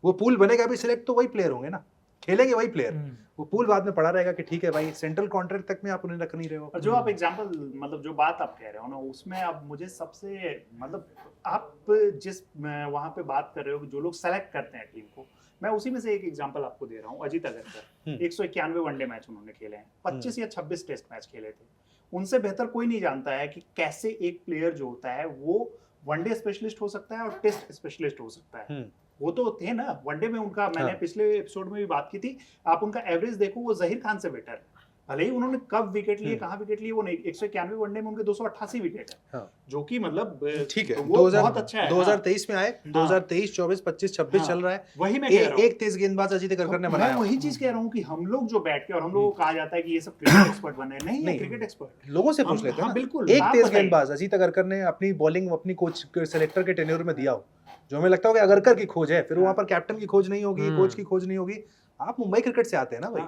वो पूल बनेगा भी, सिलेक्ट तो वही प्लेयर होंगे ना, खेलेंगे वही प्लेयर। वो पूल बाद में पड़ा रहेगा कि ठीक है भाई सेंट्रल कॉन्ट्रैक्ट तक में आप उन्हें रख नहीं रहे हो। और जो आप एग्जांपल मतलब जो बात आप कह रहे हो ना, उसमें अब मुझे सबसे मतलब आप जिस वहां पे बात कर रहे हो जो लोग सेलेक्ट करते हैं टीम को, मैं उसी में से एक एग्जांपल आपको दे रहा हूँ, अजीत अगरकर 191 वनडे मैच उन्होंने खेले हैं, 25 या 26 टेस्ट मैच खेले थे। उनसे बेहतर कोई नहीं जानता है कि कैसे एक प्लेयर जो होता है वो वनडे स्पेशलिस्ट हो सकता है और टेस्ट स्पेशलिस्ट हो सकता है। वो तो थे ना वनडे में उनका, मैंने पिछले एपिसोड में भी बात की थी, आप उनका एवरेज देखो वो जहीर खान से बेटर है। भले ही उन्होंने कब विकेट लिए, कहाँ विकेट लिए वो नहीं, 191 वनडे में उनके 288 विकेट है, हाँ। जो कि मतलब ठीक है, वो बहुत अच्छा है। 2023 में आए, 2023, 24, 25, 26 चल रहा है। वही मैं कह रहा हूँ, एक तेज गेंदबाज अजीत अगरकर ने बनाया। मैं वही चीज कह रहा हूँ कि हम लोग जो बैठ के, और हम लोगों को कहा जाता है कि ये सब क्रिकेट एक्सपर्ट बने, नहीं है क्रिकेट एक्सपर्ट, लोगों से पूछ लेते हैं ना। बिल्कुल एक तेज गेंदबाज अजीत अगरकर ने अपनी बॉलिंग अपनी कोच सेलेक्टर के टेन्योर में दिया हो, जो हमें लगता हो कि अगरकर की खोज है, फिर वहां पर कैप्टन की खोज नहीं होगी, कोच की खोज नहीं होगी। आप मुंबई क्रिकेट से आते हैं ना भाई,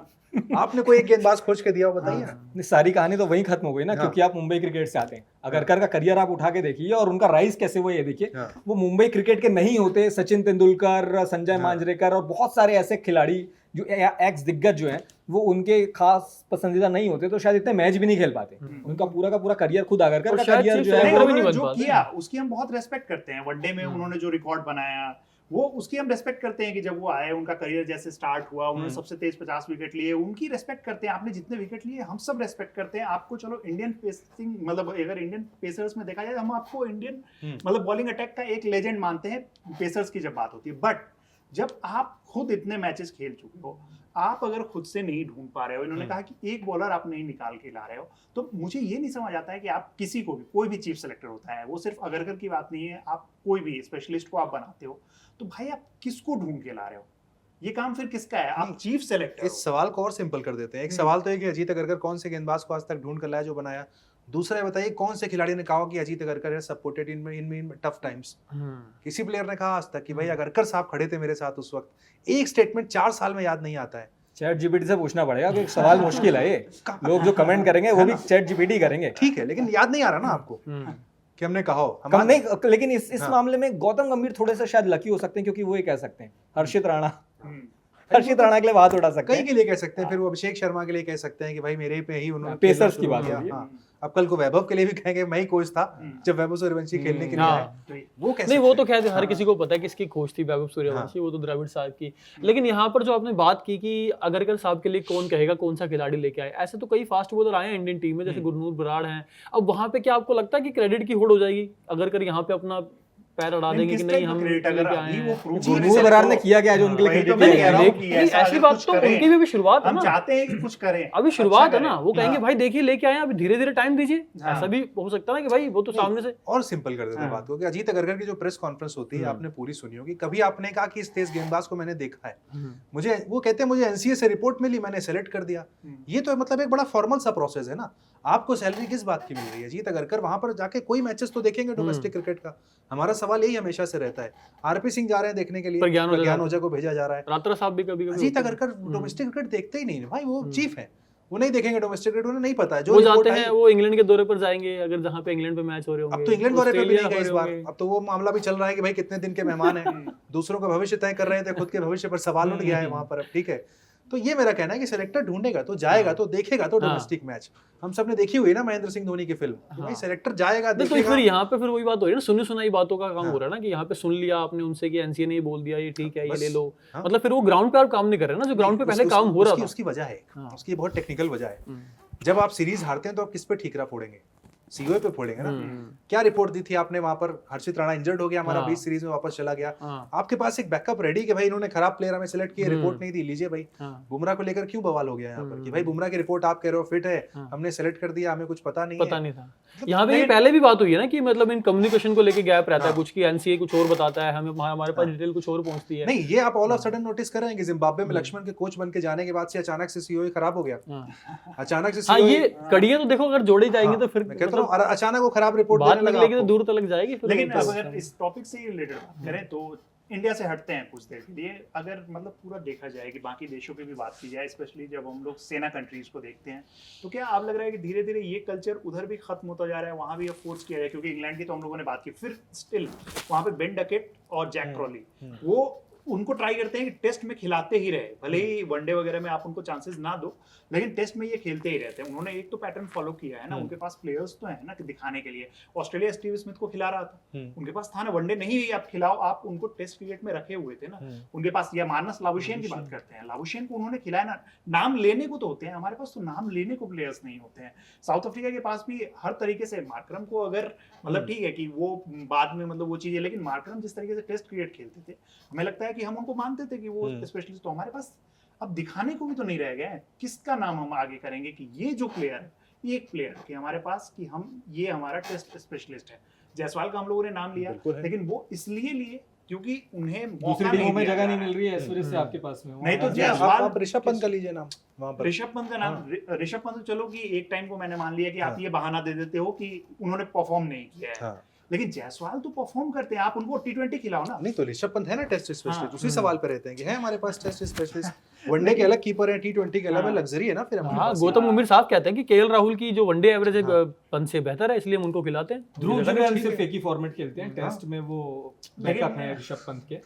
आपने कोई एक गेंदबाज खोज के दिया हो, बताइए ना। सारी कहानी तो वही खत्म हो गई ना, क्योंकि आप मुंबई क्रिकेट से आते हैं। अगरकर का करियर आप उठा के देखिए और उनका राइज कैसे हुआ ये देखिए। वो मुंबई क्रिकेट के नहीं होते, सचिन तेंदुलकर, संजय मांजरेकर और बहुत सारे ऐसे खिलाड़ी जो एक्स दिग्गज जो हैं, वो उनके खास पसंदीदा नहीं होते तो शायद इतने मैच भी नहीं खेल पाते। उनका पूरा का पूरा करियर खुद अगरकर का करियर जो है उन्होंने जो किया उसकी हम बहुत रेस्पेक्ट करते हैं। वनडे में उन्होंने जो रिकॉर्ड बनाया वो उसकी हम रेस्पेक्ट करते हैं कि जब वो आए, उनका करियर जैसे स्टार्ट हुआ, उन्होंने सबसे तेज 50 विकेट लिए, उनकी रेस्पेक्ट करते हैं। आपने जितने विकेट लिए हम सब रेस्पेक्ट करते हैं आपको। चलो इंडियन पेसिंग, मतलब अगर इंडियन पेसर्स में देखा जाए, हम आपको इंडियन मतलब बॉलिंग अटैक का एक लेजेंड मानते हैं पेसर्स की जब बात होती है। बट जब आप खुद इतने मैचेस खेल चुके हो, आप अगर खुद से नहीं ढूंढ पा रहे हो, इन्होंने कहा कि एक बॉलर आप नहीं निकाल के ला रहे हो, तो मुझे ये नहीं समझ आता है कि आप किसी को भी, कोई भी चीफ सेलेक्टर होता है, वो सिर्फ अगरकर की बात नहीं है, आप कोई भी स्पेशलिस्ट को आप बनाते हो, तो भाई आप किसको ढूंढ के ला रहे हो? ये काम फिर किसका है? आप चीफ सेलेक्टर। इस सवाल को और सिंपल कर देते हैं। एक सवाल तो है कि अजीत अगरकर कौन से गेंदबाज को आज तक ढूंढ कर लाया जो बनाया। दूसरा बताइए कौन से खिलाड़ी ने कहा कि अजीत अगरकर है सपोर्टेड इन टफ टाइम्स। किसी प्लेयर ने कहा आज तक कि भाई अगरकर साहब खड़े थे मेरे साथ उस वक्त। एक स्टेटमेंट 4 साल में याद नहीं आता है। चैट जीपीटी से पूछना पड़ेगा, क्योंकि सवाल मुश्किल है ये। लोग जो कमेंट करेंगे वो भी चैट जीपीटी करेंगे। ठीक है, लेकिन याद नहीं आ रहा ना आपको कि हमने कहा हो। हम नहीं, लेकिन इस मामले में गौतम गंभीर थोड़े से शायद लकी हो सकते हैं, क्योंकि वो ये कह सकते हैं हर्षित राणा के लिए बात उठा सकते हैं, कई के लिए कह सकते हैं, फिर वो अभिषेक शर्मा के लिए कह सकते हैं कि भाई मेरे पे ही उन्होंने पेसर्स की बात किया। अब कल को वैभव के लिए भी कहेंगे मैं ही कोच था जब वैभव सूर्यवंशी खेलने के लिए आए। वो कैसे? नहीं, वो तो खैर हर किसी को पता है किसकी खोज थी वैभव सूर्यवंशी, वो तो द्रविड़ साहब की। लेकिन यहाँ पर जो आपने बात की कि अगरकर साहब के लिए कौन कहेगा कौन सा खिलाड़ी लेके आए, ऐसे तो कई फास्ट बॉलर आए हैं इंडियन टीम में, जैसे गुरनूर बराड़ हैं। अब वहां पे क्या आपको लगता है कि क्रेडिट की होड़ हो जाएगी अगरकर यहाँ पे अपना पैर अड़ा देंगे कि नहीं हम गुरनूर बराड़ ने किया क्या जो उनके लिए क्रेडिट है? ऐसी बात तो उनकी भी शुरुआत है ना, हम चाहते हैं कि कुछ करें, अभी शुरुआत है ना। वो कहेंगे भाई देखिए लेके आए, अभी धीरे धीरे टाइम दीजिए। ऐसा भी हो सकता है ना कि भाई वो तो सामने से और सिंपल कर देते हैं बात को कि अजीत अगरकर की जो प्रेस कॉन्फ्रेंस होती है आपने पूरी सुनी होगी। कभी आपने कहा कि इस तेज गेंदबाज को मैंने देखा है, मुझे वो कहते हैं मुझे एनसीए से रिपोर्ट मिली, मैंने सेलेक्ट कर दिया। ये तो मतलब एक बड़ा फॉर्मल सा प्रोसेस है ना। आपको सैलरी किस बात की मिल रही है? अजीत अगरकर वहां पर जाके कोई मैचेस तो देखेंगे डोमेस्टिक क्रिकेट का। हमारा सवाल यही हमेशा से रहता है। आरपी सिंह जा रहे हैं देखने के लिए, प्रज्ञान ओझा को भेजा जा रहा है, रात्रा साहब भी कभी कभी। अजीत अगरकर डोमेस्टिक क्रिकेट देखते ही नहीं है भाई, वो चीफ है, वो नहीं देखेंगे डोमेस्टिक क्रिकेट, उन्हें नहीं पता है। जो वो जाते हैं वो इंग्लैंड के दौरे पर जाएंगे, अगर जहां पे इंग्लैंड पे मैच हो रहे होंगे। अब तो इंग्लैंड दौरे पे भी नहीं गए इस बार। अब तो वो मामला भी चल रहा है कि भाई कितने दिन के मेहमान हैं, दूसरों का भविष्य तय कर रहे थे, खुद के भविष्य पर सवाल उठ गया है वहां पर। अब ठीक है, तो ये मेरा कहना है कि सेलेक्टर ढूंढेगा तो जाएगा तो देखेगा तो डोमेस्टिक मैच। हम सब ने देखी हुई ना महेंद्र सिंह धोनी की फिल्म, भाई सेलेक्टर जाएगा देखेगा। तो फिर यहाँ पे फिर वही बात हो रही है ना, सुनी सुनाई बातों का काम हो रहा है ना, कि यहाँ पे सुन लिया आपने उनसे कि एनसीए ने बोल दिया ये ठीक है ये ले लो। मतलब फिर वो ग्राउंड पे आप काम नहीं कर रहे ना, जो ग्राउंड पे पहले काम हो रहा था। उसकी वजह है, उसकी बहुत टेक्निकल वजह है। जब आप सीरीज हारते हैं तो आप किस पे ठीकरा फोड़ेंगे? सीओए पे फोड़ेंगे ना। क्या रिपोर्ट दी थी आपने वहां पर? हर्षित राणा इंजर्ड हो गया, हमारा 20 सीरीज में वापस चला गया। आपके पास एक बैकअप रेडी कि भाई इन्होंने खराब प्लेयर हमें सिलेक्ट किए, रिपोर्ट नहीं दी, लीजिए भाई। बुमराह को लेकर क्यों बवाल हो गया यहाँ पर कि भाई बुमराह की रिपोर्ट आप कह रहे हो फिट है, हमने सेलेक्ट कर दिया, हमें कुछ पता नहीं था। यहाँ पे पहले भी बात हुई है ना कि मतलब इन कम्युनिकेशन को लेके गैप रहता है कुछ, की एनसीए कुछ और बताता है हमें, हमारे पास डिटेल कुछ और पहुंचती है। नहीं, ये आप ऑल ऑफ सडन नोटिस कर रहे हैं कि जिम्बाब्वे में लक्ष्मण के कोच बन के जाने के बाद से अचानक से सीओए खराब हो गया। अचानक से हाँ, ये कड़ियां तो देखो अगर जोड़ी जाएंगे तो फिर कहता हूँ अचानक खराब रिपोर्ट बात निकलेगी तो दूर तक जाएगी। लेकिन अगर इस टॉपिक से रिलेटेड बात करें तो इंडिया से हटते हैं कुछ देर के लिए। अगर मतलब पूरा देखा जाए कि बाकी देशों की भी बात की जाए, स्पेशली जब हम लोग सेना कंट्रीज को देखते हैं, तो क्या आप लग रहा है कि धीरे धीरे ये कल्चर उधर भी खत्म होता जा रहा है, वहां भी अब फोर्स किया जाए? क्योंकि इंग्लैंड की तो हम लोगों ने बात की, फिर स्टिल वहां पे बेन डकेट और जैक क्रॉली वो उनको ट्राई करते हैं कि टेस्ट में खिलाते ही रहे, भले ही वनडे वगैरह में आप उनको चांसेस ना दो, लेकिन टेस्ट में ये खेलते ही रहते हैं। उन्होंने एक तो पैटर्न फॉलो किया है ना, उनके पास प्लेयर्स तो है ना कि दिखाने के लिए। ऑस्ट्रेलिया स्टीव स्मिथ को खिला रहा था, उनके पास था ना, वनडे नहीं आप खिलाओ, आप उनको टेस्ट क्रिकेट में रखे हुए थे ना उनके पास। या मार्नस लाबुशेन की बात करते हैं, लाबुशेन को उन्होंने खिलाया ना। नाम लेने को तो होते हैं, हमारे पास तो नाम लेने को प्लेयर्स नहीं होते हैं। साउथ अफ्रीका के पास भी हर तरीके से, मार्करम को अगर मतलब ठीक है कि वो बाद में मतलब वो चीजें, लेकिन मार्करम जिस तरीके से टेस्ट क्रिकेट खेलते थे, हमें लगता है कि हम उनको मानते थे कि वो स्पेशलिस्ट। तो हमारे पास अब दिखाने को भी तो नहीं रह गया है, किसका नाम हम आगे करेंगे कि ये जो प्लेयर है, ये एक प्लेयर कि हमारे पास कि हम ये हमारा टेस्ट स्पेशलिस्ट है। जायसवाल का हम लोगों ने नाम लिया, लेकिन वो इसलिए लिए क्योंकि उन्हें दूसरी टीमों में जगह नहीं मिल रही है, इस वजह से आपके पास में नहीं तो जायसवाल। आप ऋषभ पंत का लीजिए नाम, वहां पर ऋषभ पंत का नाम, ऋषभ पंत चलो कि एक टाइम को मैंने मान लिया कि आप ये बहाना दे देते हो कि उन्होंने परफॉर्म नहीं किया है, लेकिन जायसवाल तो परफॉर्म करते हैं, आप उनको T20 खिलाओ ना। नहीं तो ऋषभ पंत है ना टेस्ट स्पेशलिस्ट, उसी सवाल पे रहते हैं कि है हमारे पास टेस्ट स्पेशलिस्ट। वनडे के अलग कीपर है, T20 के अलग लग्जरी है ना फिर हमारे पास। गौतम गंभीर साहब कहते हैं कि केएल राहुल की जो वनडे एवरेज है पंत से बेहतर है, इसलिए हम उनको खिलाते हैं। ध्रुव जुरैल सिर्फ एक ही फॉर्मेट खेलते हैं, टेस्ट में वो बैकअप है ऋषभ पंत के,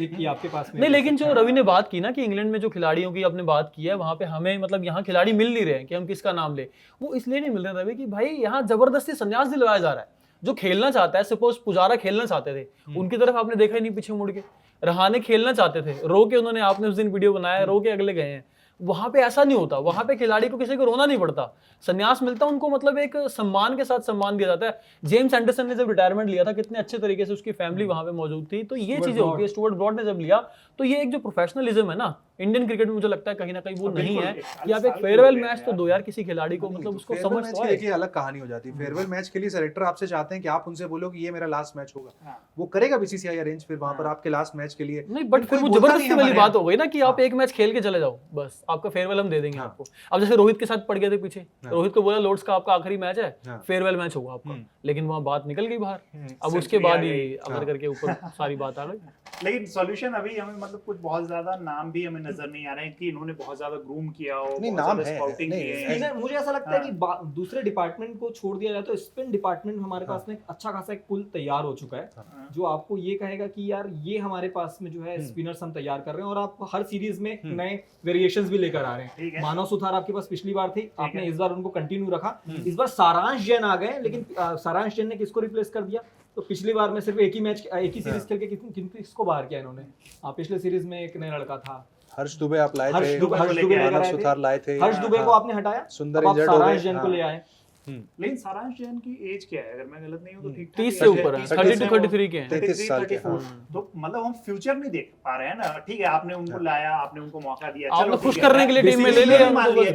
एक ही आपके पास में। नहीं, लेकिन जो रवि ने बात की ना कि इंग्लैंड में जो खिलाड़ियों की आपने बात की है, वहां पे हमें मतलब यहाँ खिलाड़ी मिल नहीं रहे हैं कि हम किसका नाम ले। वो इसलिए नहीं मिल रहे रवि कि भाई यहाँ जबरदस्ती संन्यास दिलवाया जा रहा है। जो खेलना चाहता है, सपोज पुजारा खेलना चाहते थे, उनकी तरफ आपने देखा ही नहीं पीछे मुड़ के। रहाणे खेलना चाहते थे, रो के उन्होंने, आपने उस दिन वीडियो बनाया, रो के अगले गए हैं। वहां पे ऐसा नहीं होता, वहां पे खिलाड़ी को किसी को रोना नहीं पड़ता, संन्यास मिलता उनको, मतलब एक सम्मान के साथ सम्मान दिया जाता है। जेम्स एंडरसन ने जब रिटायरमेंट लिया था, कितने अच्छे तरीके से उसकी फैमिली वहां पे मौजूद थी। तो ये चीजें होती है। स्टुअर्ट ब्रॉड ने जब लिया, तो ये एक जो प्रोफेशनलिज्म है ना इंडियन क्रिकेट में, मुझे लगता है कहीं ना कहीं वो नहीं है कि आप एक फेयरवेल मैच तो दो यार किसी खिलाड़ी को, मतलब उसको समझ तो है कि अलग कहानी हो जाती है। फेयरवेल मैच के लिए सेलेक्टर आपसे चाहते हैं कि आप उनसे बोलो कि ये मेरा लास्ट मैच होगा, वो करेगा बीसीसीआई अरेंज फिर वहां पर आपके लास्ट मैच के लिए। नहीं, बट फिर वो जबरदस्ती वाली बात हो गई ना कि आप एक मैच खेल के चले जाओ, बस आपका फेयरवेल हम दे देंगे आपको। अब जैसे रोहित के साथ पड़ गए थे पीछे, रोहित को बोला लॉर्ड्स का आपका आखिरी मैच है, फेयरवेल मैच होगा आपका, लेकिन वहां बात निकल गई बाहर। अब उसके बाद ही अगर करके ऊपर सारी बात आ गई। लेकिन सॉल्यूशन अभी हमें मतलब कुछ बहुत ज्यादा नाम भी हमें नजर नहीं आ रहे हैं कि इन्होंने बहुत ज्यादा ग्रूम किया हो, नहीं नाम है। मुझे ऐसा लगता है कि दूसरे डिपार्टमेंट को छोड़ दिया जाए तो स्पिन डिपार्टमेंट हमारे पास में अच्छा खासा एक पुल तैयार हो चुका है, जो आपको ये कहेगा कि यार ये हमारे पास में जो है स्पिनर्स हम तैयार कर रहे हैं, और आप हर सीरीज में नए वेरिएशंस भी लेकर आ रहे हैं। मानव सुथार आपके पास पिछली बार थी, आपने इस बार उनको कंटिन्यू रखा। इस बार सारांश जैन आ गए, लेकिन सारांश जैन ने किसको रिप्लेस कर दिया? तो पिछली बार में सिर्फ एक ही सीरीज खेल के किसको बाहर किया इन्होंने? पिछले सीरीज में एक नया लड़का था, हर्ष दुबे आप लाए थे, मानव सुथार लाए थे, हर्ष दुबे को आपने हटाया, सुंदर अब सारांश जैन को ले आए। लेकिन सारांश जैन की एज क्या है, अगर मैं गलत नहीं हूं तो ठीक 30 से ऊपर है, 30 to 33 के हैं, 33 साल के। तो मतलब हम फ्यूचर नहीं देख पा रहे हैं ना। ठीक है, आपने उनको लाया, आपने उनको मौका दिया, आपने खुश करने के लिए टीम में ले लिया,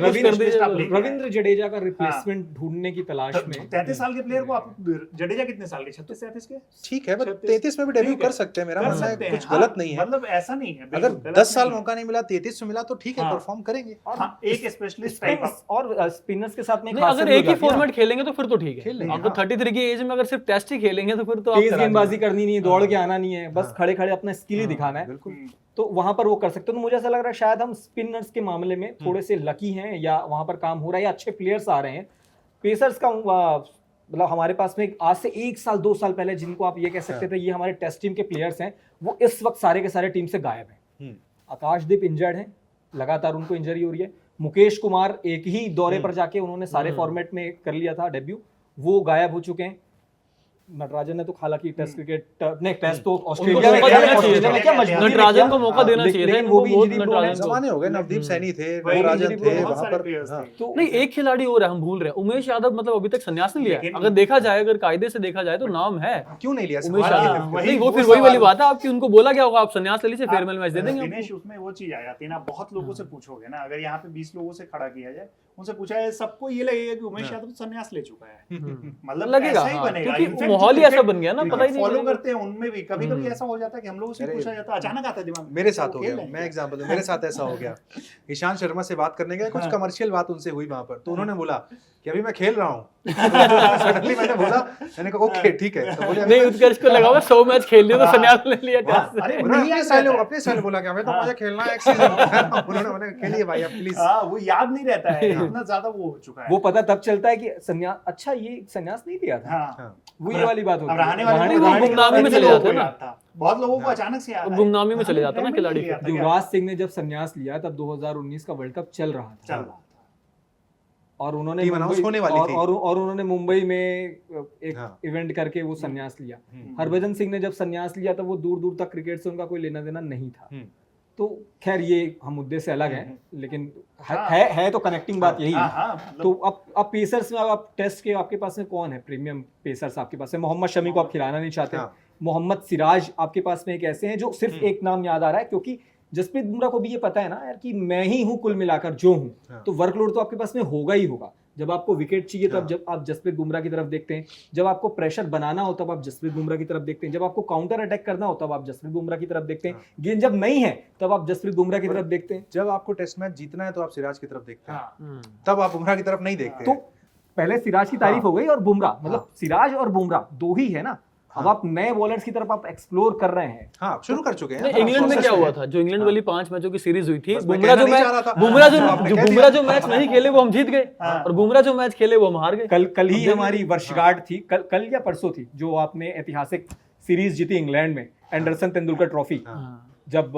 रविंद्र जडेजा का रिप्लेसमेंट ढूंढने की तलाश में। 33 साल के प्लेयर को आप, जडेजा कितने साल के, 36-37 के? ठीक है, बट 33 में भी डेब्यू कर सकते हैं, मेरा मानना है कुछ गलत नहीं है। मतलब ऐसा नहीं है, अगर 10 साल मौका नहीं मिला, 33 में मिला तो ठीक है, परफॉर्म करेंगे। एक स्पेशलिस्ट टाइप और स्पिनर्स के साथ में अगर एक ही फॉर्मेट खेलेंगे तो फिर तो ठीक है। अगर 33 की एज में अगर सिर्फ टेस्ट ही खेलेंगे तो फिर तो तेज गेंदबाजी करनी नहीं, दौड़ के आना नहीं है, बस खड़े खड़े अपना स्किल ही दिखाना है, तो वहां पर वो कर सकते हो। तो मुझे ऐसा लग रहा है शायद हम स्पिनर्स के मामले में थोड़े से लकी हैं, या वहां पर काम हो रहा है, या अच्छे प्लेयर्स आ रहे हैं। पेसर्स का मतलब हमारे पास में आज से 1 साल 2 साल पहले जिनको आप ये कह सकते थे ये हमारे टेस्ट टीम के प्लेयर्स हैं, वो इस वक्त सारे के सारे टीम से गायब हैं। आकाशदीप इंजर्ड हैं, लगातार उनको इंजरी हो रही है। मुकेश कुमार एक ही दौरे पर जाके उन्होंने सारे फॉर्मेट में कर लिया था डेब्यू, वो गायब हो चुके हैं। नटराजन ने तो हालांकि टेस्ट क्रिकेट नहीं, टेस्ट तो ऑस्ट्रेलिया में क्या मजबूरी, नटराजन को मौका देना चाहिए था, वो भी जमाने हो गए, नवदीप सैनी थे, नटराजन थे वहां पर। तो नहीं, एक खिलाड़ी और है, हम भूल रहे हैं, उमेश यादव, मतलब अभी तक संन्यास नहीं लिया। अगर देखा जाए, अगर कायदे से देखा जाए तो नाम है, क्यों नहीं लिया उमेश यादव? नहीं, वो फिर वही वाली बात है आपकी, उनको बोला क्या होगा, आप संन्यास ले लीजिए, फेयरवेल मैच दे देंगे। दिनेश, उसमें वो चीज आ जाती है ना, बहुत लोगों से पूछोगे ना, अगर यहाँ पे 20 लोगों से खड़ा किया जाए, उनसे पूछा है, सबको ये लगेगा कि उमेश यादव संन्यास ले चुका है, मतलब लगेगा, ऐसा ही बनेगा, क्योंकि माहौल ही ऐसा बन गया ना, पता ही नहीं फॉलो करते हैं उनमें भी। कभी कभी ऐसा हो जाता है कि हम लोगों से पूछा जाता है, अचानक आता है दिमाग में। मेरे साथ हो गया, मैं एग्जांपल दूं, मेरे साथ ऐसा हो गया। ईशांत शर्मा से बात करने गए, कुछ कमर्शियल बात उनसे हुई वहां पर, तो उन्होंने बोला कि अभी मैं खेल रहा हूँ। सडनली मैंने बोला, मैंने कहा ओके ठीक है, तो बोले नहीं, उत्कर्ष को लगा 100 मैच खेल लिया तो संन्यास ले लिया टेस्ट से। अपने साल बोला कि हमें तो मुझे खेलना है एक सीजन। उन्होंने खेलिए भाई अब प्लीज। वो याद नहीं रहता है इतना ज्यादा वो हो चुका है। वो पता तब चलता है कि संन्यास, अच्छा ये संन्यास नहीं लिया था। हाँ। वो ये वाली बात होती अब है। रहाणे वाले रहाणे को रहाणे गुमनामी में चले जाते हैं ना। था। बहुत लोगों को अचानक से याद आया। गुमनामी में चले जाता है ना खिलाड़ी। युवराज सिंह ने जब संन्यास लिया तब 2019 का वर्ल्ड कप चल रहा चल था, रहा था। और उन्होंने टीम अनाउंस होने वाली थी। और उन्होंने मुंबई में एक हाँ। इवेंट करके वो संन्यास लिया। हम्म। हरभजन सिंह ने जब संन्यास लिया तब वो दूर दूर तक क्रिकेट से उनका कोई लेना देना नहीं था। हम्म। तो खैर ये हम मुद्दे से अलग हैं, लेकिन हाँ। है तो कनेक्टिंग बात यही हाँ, है। हाँ, मतलब- तो अब पेसर्स में, अब आप टेस्ट के आपके पास में कौन है प्रीमियम पेसर्स? आपके पास है मोहम्मद शमी को आप खिलाना नहीं चाहते, हाँ। मोहम्मद सिराज आपके पास में एक ऐसे हैं जो सिर्फ हम्म। एक नाम याद आ रहा है, क्योंकि जसप्रीत बुमराह को भी ये पता है ना यार कि मैं ही हूं कुल मिलाकर जो हूं, हाँ। तो वर्कलोड तो आपके पास में होगा ही होगा। जब आपको विकेट चाहिए तब हाँ। जब आप जसप्रीत बुमराह की तरफ देखते हैं, जब आपको प्रेशर बनाना हो तब आप जसप्रीत बुमराह की तरफ देखते हैं, जब आपको काउंटर अटैक करना हो तब आप जसप्रीत बुमराह की तरफ देखते हैं, हाँ। गेंद जब नहीं है तब आप जसप्रीत बुमराह की तरफ देखते हैं। जब आपको टेस्ट मैच जीतना है तो आप सिराज की तरफ देखते हैं, हाँ। तब आप बुमराह की तरफ नहीं देखते तो हैं। पहले सिराज की तारीफ हो गई और बुमराह, मतलब हाँ। सिराज और बुमराह दो ही है ना। अब हाँ। आप नए बॉलर्स की तरफ आप एक्सप्लोर कर रहे हैं। हाँ, शुरू कर चुके हैं। नहीं, हाँ, इंग्लैंड में process क्या में हुआ है। था, जो इंग्लैंड वाली 5 मैचों की सीरीज हुई थी, बस मैं बुमराह कहना जो नहीं मैच चाह रहा था। बुमराह जो आपने जो कह बुमराह दिया। जो मैच नहीं खेले वो हम जीत गए, हाँ। और बुमराह जो मैच खेले वो हम हार गए। कल ही अब हमारी वर्षगांठ थी, कल या परसों थी, जो आपने ऐतिहासिक सीरीज जीती इंग्लैंड में, एंडरसन तेंदुलकर ट्रॉफी। हाँ। जब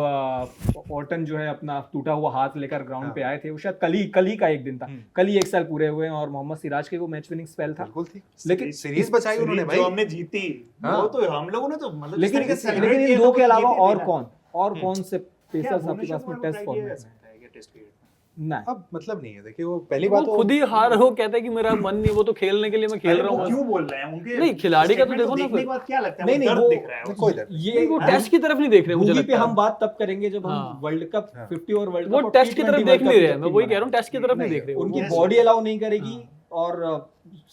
ऑर्टन जो है अपना टूटा हुआ हाथ लेकर ग्राउंड हाँ। पे आए थे, वो शायद कल ही का एक दिन था, कल ही 1 साल पूरे हुए हैं, और मोहम्मद सिराज के वो मैच विनिंग स्पेल था। बिल्कुल थी। लेकिन सीरीज बचाई उन्होंने भाई। जो हमने जीती हाँ। वो तो हम लोगों ने तो मतलब जिस लेकिन तरीके से लेकिन celebrate इन किया दो तो के अलावा जीते थे और ना। कौन से क्या पेसर्स आपके भुवनेश्वर पास में कुमार टेस्ट को try फॉर्मेट किया में जा हैं? सकता है क्या टेस्ट क्रिकेट में? नहीं। अब मतलब नहीं है, देखिए वो पहली वो बात तो खुद ही हार हो, कहता है कि मेरा मन नहीं, वो तो खेलने के लिए मैं खेल अरे रहा वो हूँ। क्यों बोल रहे हैं उनके नहीं, खिलाड़ी का तो statement देखो ना देखने फिर। के बाद क्या लगता है? नहीं, वो नहीं, दर्द वो- दिख रहा है कोई दर्द ये वो टेस्ट की तरफ नहीं देख रहे मुझे मूवी पे लगता हम है। बात तब करेंगे जब हाँ। हम वर्ल्ड कप हाँ। 50 और वर्ल्ड वो कप और टेस्ट की तरफ T20 देख वर्ल्ड नहीं कप रहे, मैं वही कह रहा हूँ, टेस्ट की तरफ नहीं देख रहे वो। उनकी वो- बॉडी अलाउ नहीं करेगी, और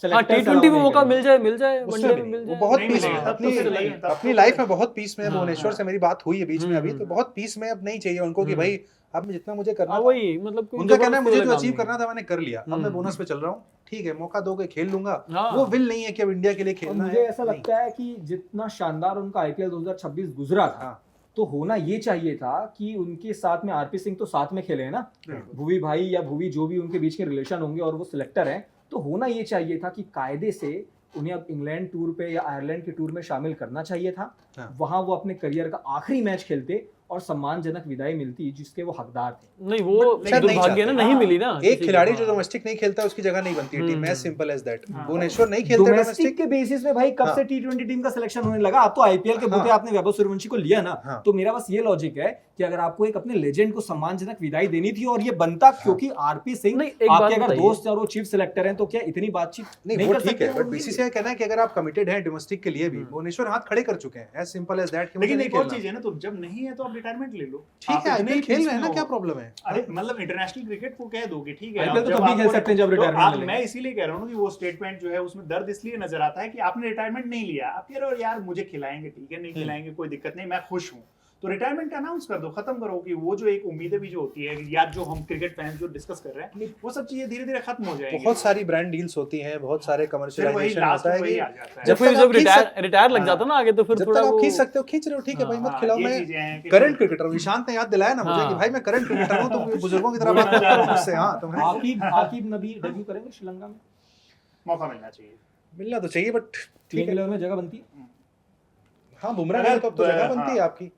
हाँ, T20 में मौका मिल जाए उससे वनडे भी में मिल वो जाए। बहुत नहीं पीस में मिलेगा, तब अपनी तो फिर नहीं, तब अपनी तो लाइफ फिर- में बहुत पीस में है। हाँ, भुवनेश्वर से मेरी बात हुई है बीच में अभी, तो बहुत पीस में अब नहीं चाहिए उनको कि भाई अब जितना मुझे करना हाँ, था, वही मतलब कोई उनका कहना है जबरदस्ती मुझे जो वाला अचीव काम करना था मैंने कर लिया, अब मैं बोनस पे चल रहा हूँ, ठीक है मौका दोगे खेल लूंगा। हाँ। वो विल नहीं है कि अब इंडिया के लिए और खेलना मुझे है। ऐसा नहीं। लगता है कि जितना शानदार उनका आईपीएल 2026 गुजरा था, हाँ। तो होना ये चाहिए था कि उनके साथ में आरपी सिंह तो साथ में खेले हैं ना, बिल्कुल। भुवी भाई या भुवी जो भी उनके बीच के रिलेशन होंगे, और वो सिलेक्टर हैं, तो होना ये चाहिए था कि कायदे से उन्हें अब इंग्लैंड टूर पे या आयरलैंड के टूर में शामिल करना चाहिए था। हाँ। वहां वो अपने करियर का आखिरी मैच खेलते और सम्मानजनक विदाई मिलती जिसके वो हकदार थे। नहीं, वो शायद नहीं दुर्भाग्य ना, चाहते। नहीं मिली ना एक किसी खिलाड़ी को। जो डोमेस्टिक नहीं खेलता उसकी जगह नहीं बनती है टीम में, एज सिंपल एज दैट। हाँ। भुवनेश्वर नहीं खेलते डोमेस्टिक डोमेस्टिक। के बेसिस में भाई कब हाँ। से T20 टीम का सिलेक्शन होने लगा? अब तो आईपीएल के बोते हाँ। आपने वैभव सूर्यवंशी को लिया ना, हाँ। तो मेरा बस ये लॉजिक है कि अगर आपको एक अपने लेजेंड को सम्मानजनक विदाई देनी थी, और ये बनता क्योंकि आरपी सिंह नहीं, एक बात आपके अगर बताइए। दोस्त हैं और वो चीफ सिलेक्टर हैं, तो क्या इतनी बातचीत नहीं वो कर ठीक सकते है, हैं बट वो बीसीसीआई कहना है कि अगर आप कमिटेड हैं डोमेस्टिक के लिए भी, भुवनेश्वर हाथ खड़े कर चुके हैं, एज सिंपल एज दैट। लेकिन एक और चीज है ना, तो जब नहीं है तो आप रिटायरमेंट ले लो। ठीक आप है, इतने आईपीएल खेल पीस रहे हैं में ना, हो। क्या प्रॉब्लम है? अरे मतलब इंटरनेशनल क्रिकेट को कह दोगे ठीक है, आईपीएल तो जब तब भी आपको- खेल सकते हैं जब तो रिटायरमेंट आप, ले लेंगे। मैं इसीलिए कह रहा हूँ ना कि वो स्टेटमेंट जो है उसमें दर्द इसलिए नजर आता है कि आपने रिटायरमेंट नहीं लिया, आप कह रहे हो यार मुझे खिलाएंगे, ठीक है नहीं खिलाएंगे कोई दिक्कत नहीं, मैं खुश हूँ, तो रिटायरमेंट अनाउंस कर दो, खत्म करो। कि वो जो एक उम्मीदें भी जो होती है या जो हम क्रिकेट फैंस जो डिस्कस कर रहे हैं, वो सब चीजें धीरे धीरे खत्म हो जाएंगी। बहुत सारी ब्रांड डील्स होती हैं, बहुत सारे फिर वही कमर्शियलाइजेशन लास्ट होता में है वही कि आ जाता है। जब फिर तक जब आप खींच रिटायर लग हाँ। जाता ना आगे, तो फिर जब थोड़ा तक आप वो खींच सकते हो खींच रहे हो, ठीक है भाई मत हाँ, खिलाओ। ये मैं चीजें हैं कि करंट क्रिकेटर हूँ, ईशांत ने याद दिलाया ना मुझे हाँ। कि भाई मैं करंट क्रिकेटर हूँ, तो बुजुर्गों की तरह बात मत करो मुझसे। हाँ तो आकिब नबी डेब्यू करेंगे श्रीलंका में? मौका मिलना चाहिए। मिलना तो चाहिए, बट ठीक है। 11 में जगह बनती है? हाँ बुमराह के लिए तो अब तो जगह हाँ। बनती है आपकी।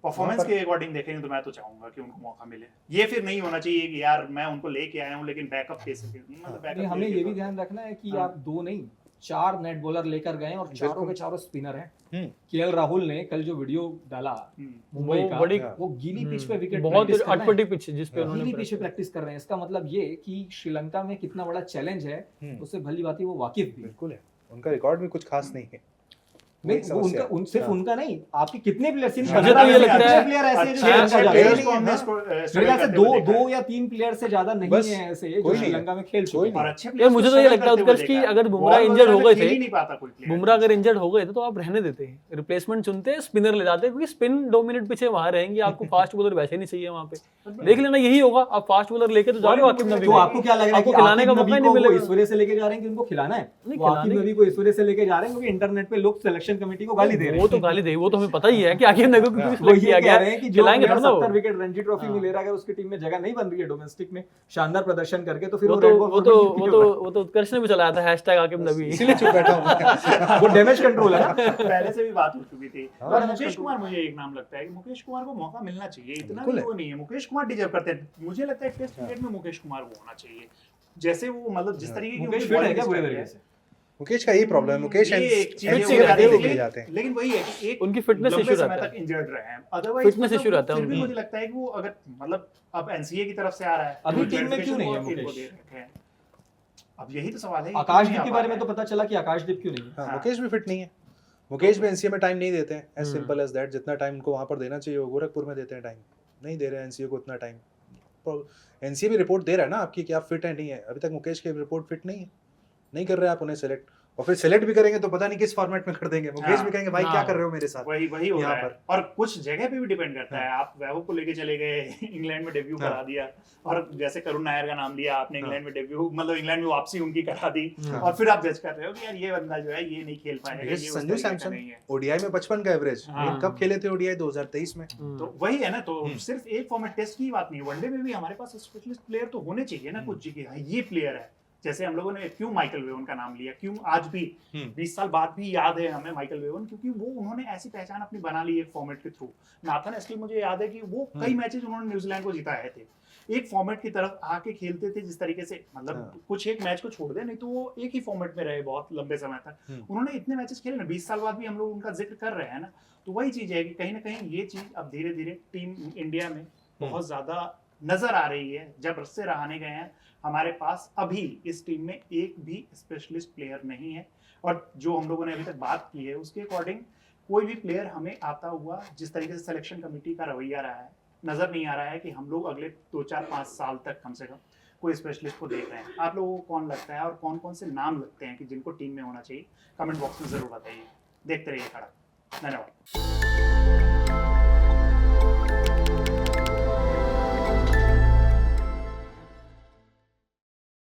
परफॉर्मेंस वहाँ पर- के अकॉर्डिंग देखेंगे तो मैं तो चाहूंगा कि उनको मौका मिले। ये फिर नहीं होना चाहिए कि यार मैं उनको लेके आया हूँ लेकिन बैकअप कैसे, मतलब नहीं, बैकअप हमें ये भी ध्यान रखना है कि हाँ। आप 2 नहीं 4 नेट बॉलर लेकर गए और चारों बिल्कुल। के चारों स्पिनर हैं। हम्म। केएल राहुल ने कल जो वीडियो डाला मुंबई वो का, बड़ी वो गीली पिच पे विकेट बहुत प्रैक्टिस कर रहे हैं। अटपटी पिच है जिस पे गीली उन्होंने पिच पे प्रैक्टिस कर रहे हैं। इसका मतलब ये कि श्रीलंका में कितना बड़ा चैलेंज है, उससे भली बात वो वाकिफ भी है। बिल्कुल है, उनका रिकॉर्ड भी कुछ खास नहीं है। नहीं, वही वो समस्या उनका है। सिर्फ हाँ। उनका नहीं, आपके कितने प्लेयर्स इन मुझे तो ये लगता है प्लेयर ऐसे हैं जो अच्छे श्रीलंका अच्छे जा रहे हैं। प्लेयर्स को हमने मेरे ख्याल से दो या तीन प्लेयर से ज्यादा नहीं बस, है ऐसे जो कोई नहीं है। श्रीलंका में खेल चुके कोई हैं। नहीं। और अच्छे यार players मुझे को तो ये struggle लगता है करते हुए उत्कर्ष कि देखा है। अगर बुमराह बॉल इंजर्ड हो वगैरह गए खेल ही थे, नहीं पाता कोई player। बुमराह अगर इंजर्ड हो गए थे तो आप रहने देते, रिप्लेसमेंट चुनते, स्पिनर ले जाते, क्योंकि स्पिन 2 मिनट पीछे वहां रहेंगे, आपको फास्ट बॉलर वैसे नहीं चाहिए वहां पे। देख लेना यही होगा, आप फास्ट बॉलर लेके तो जा रहे हो आकिब नबी तो को। आपको क्या लग रहा है आपको कि खिलाने का आकिब मौका नबी ही को नहीं वो मिलेगा। इस वजह से लेके जा रहे हैं कि उनको खिलाना है? नहीं, वो आकिब खिलाने नबी को इस वजह से लेके जा रहे हैं क्योंकि इंटरनेट पे लोग सिलेक्शन सिलेक्शन कमेटी को गाली दे रहे हैं। वो तो गाली दे, वो तो हमें पता ही है कि आखिर नगो क्यों वो सिलेक्ट ये किया कह गया, रहे हैं कि जो खिलाएंगे थोड़ा ना वो। 70 विकेट रणजी ट्रॉफी में ले रहा है, अगर उसकी टीम में जगह नहीं बन रही है डोमेस्टिक में शानदार प्रदर्शन करके, तो फिर वो वो तो रेड बॉल वो तो वो तो वो तो उत्कर्ष ने भी चलाया था हैशटैग आकिब नबी। इसीलिए चुप बैठा हूँ। वो डैमेज कंट्रोल है ना। पहले से भी बात हो चुकी थी। हाँ, और मुकेश कुमार, मुझे एक नाम लगता है कि मुकेश कुमार को मौका मिलना चाहिए, इतना भी वो नहीं है, मुकेश कुमार डिजर्व करते हैं। मुझे लगता है टेस्ट क्रिकेट में मुकेश कुमार को होना चाहिए, जैसे वो मतलब जिस तरीके की मुकेश उनकी फिट है क्या bowling पूरे style तरीके है। से? मुकेश का यही प्रॉब्लम है, मुकेश ये एक चीज फिट है, से वो रहते हैं, लेकिन- लेके जाते हैं। लेकिन वही है कि एक उनकी fitness लंबे issue समय रहता तक है। इंजर्ड रहे हैं, अदरवाइज Fitness issue रहता है फिर भी उनकी। मुझे लगता है कि वो अगर मतलब अब एनसीए की तरफ से आ रहा है, अभी तो टीम में क्यों नहीं है clarification मुकेश? वो दे रखे हैं। अब यही तो सवाल है कि आकाशदीप क्यों के नहीं बारे आ में तो पा पता चला कि आकाशदीप क्यों नहीं है। हाँ, हाँ। मुकेश भी फिट नहीं है। मुकेश भी एनसीए में टाइम नहीं देते हैं, as hmm. Simple as that. जितना टाइम उनको वहाँ पर देना चाहिए वो गोरखपुर में देते हैं टाइम, नहीं दे रहे हैं एनसीए को उतना टाइम। एनसीए भी रिपोर्ट दे रहा है ना आपकी कि आप फिट है नहीं है, अभी तक मुकेश की रिपोर्ट फिट नहीं है, नहीं कर रहे आप उन्हें सेलेक्ट, और फिर सेलेक्ट भी करेंगे तो पता नहीं किस फॉर्मेट में कर देंगे। मुकेश हाँ। भी कहेंगे भाई क्या हाँ। कर रहे हो मेरे साथ। वही वही हो यहाँ रहा है। पर। और कुछ जगह पे भी डिपेंड करता है, आप वैभव को लेके चले गए, इंग्लैंड में डेब्यू हाँ। करा दिया, और जैसे करुण नायर का नाम लिया आपने, हाँ। इंग्लैंड में डेब्यू मतलब इंग्लैंड में वापसी उनकी करा दी, हाँ। और फिर आप जज कर रहे हो कि यार ये बंदा जो है ये नहीं खेल पाएगा, ये उस संजू तरीके का सैमसन नहीं है। ओडीआई में 55 का एवरेज, हाँ। कब खेले थे ओडीआई 2023 में। तो वही है ना, तो सिर्फ एक फॉर्मेट टेस्ट की बात नहीं है, वनडे में भी हमारे पास स्पेशलिस्ट प्लेयर तो होने चाहिए ना कुछ जगह। ये प्लेयर है, जैसे हम लोगों ने क्यों माइकल वेवन का नाम लिया, क्यों आज भी 20 साल बाद भी याद है हमें माइकल वेवन, क्योंकि वो उन्होंने ऐसी पहचान अपनी बना ली एक फॉर्मेट के थ्रू। नाथन एस्टल, मुझे याद है कि वो कई मैचेस उन्होंने न्यूजीलैंड को जिताए थे, एक फॉर्मेट की तरफ आके खेलते थे जिस तरीके से, मतलब हाँ। कुछ एक मैच को छोड़ दे, नहीं तो वो एक ही फॉर्मेट में रहे बहुत लंबे समय तक। उन्होंने इतने मैचेस खेले ना, 20 साल बाद भी हम लोग उनका जिक्र कर रहे हैं ना, तो वही चीज है कि कहीं ना कहीं ये चीज अब धीरे धीरे टीम इंडिया में बहुत ज्यादा नजर आ रही है। जब रस्से रहाने गए हैं, हमारे पास अभी इस टीम में एक भी स्पेशलिस्ट प्लेयर नहीं है, और जो हम लोगों ने अभी तक बात की है उसके अकॉर्डिंग कोई भी प्लेयर हमें आता हुआ, जिस तरीके से सिलेक्शन कमेटी का रवैया रहा है, नजर नहीं आ रहा है कि हम लोग अगले 2 4 5 साल तक कम से कम कोई स्पेशलिस्ट को देख रहे हैं। आप लोगों को कौन लगता है और कौन कौन से नाम लगते हैं कि जिनको टीम में होना चाहिए? कमेंट बॉक्स में जरूर बताइए। देखते रहिए कड़क। धन्यवाद।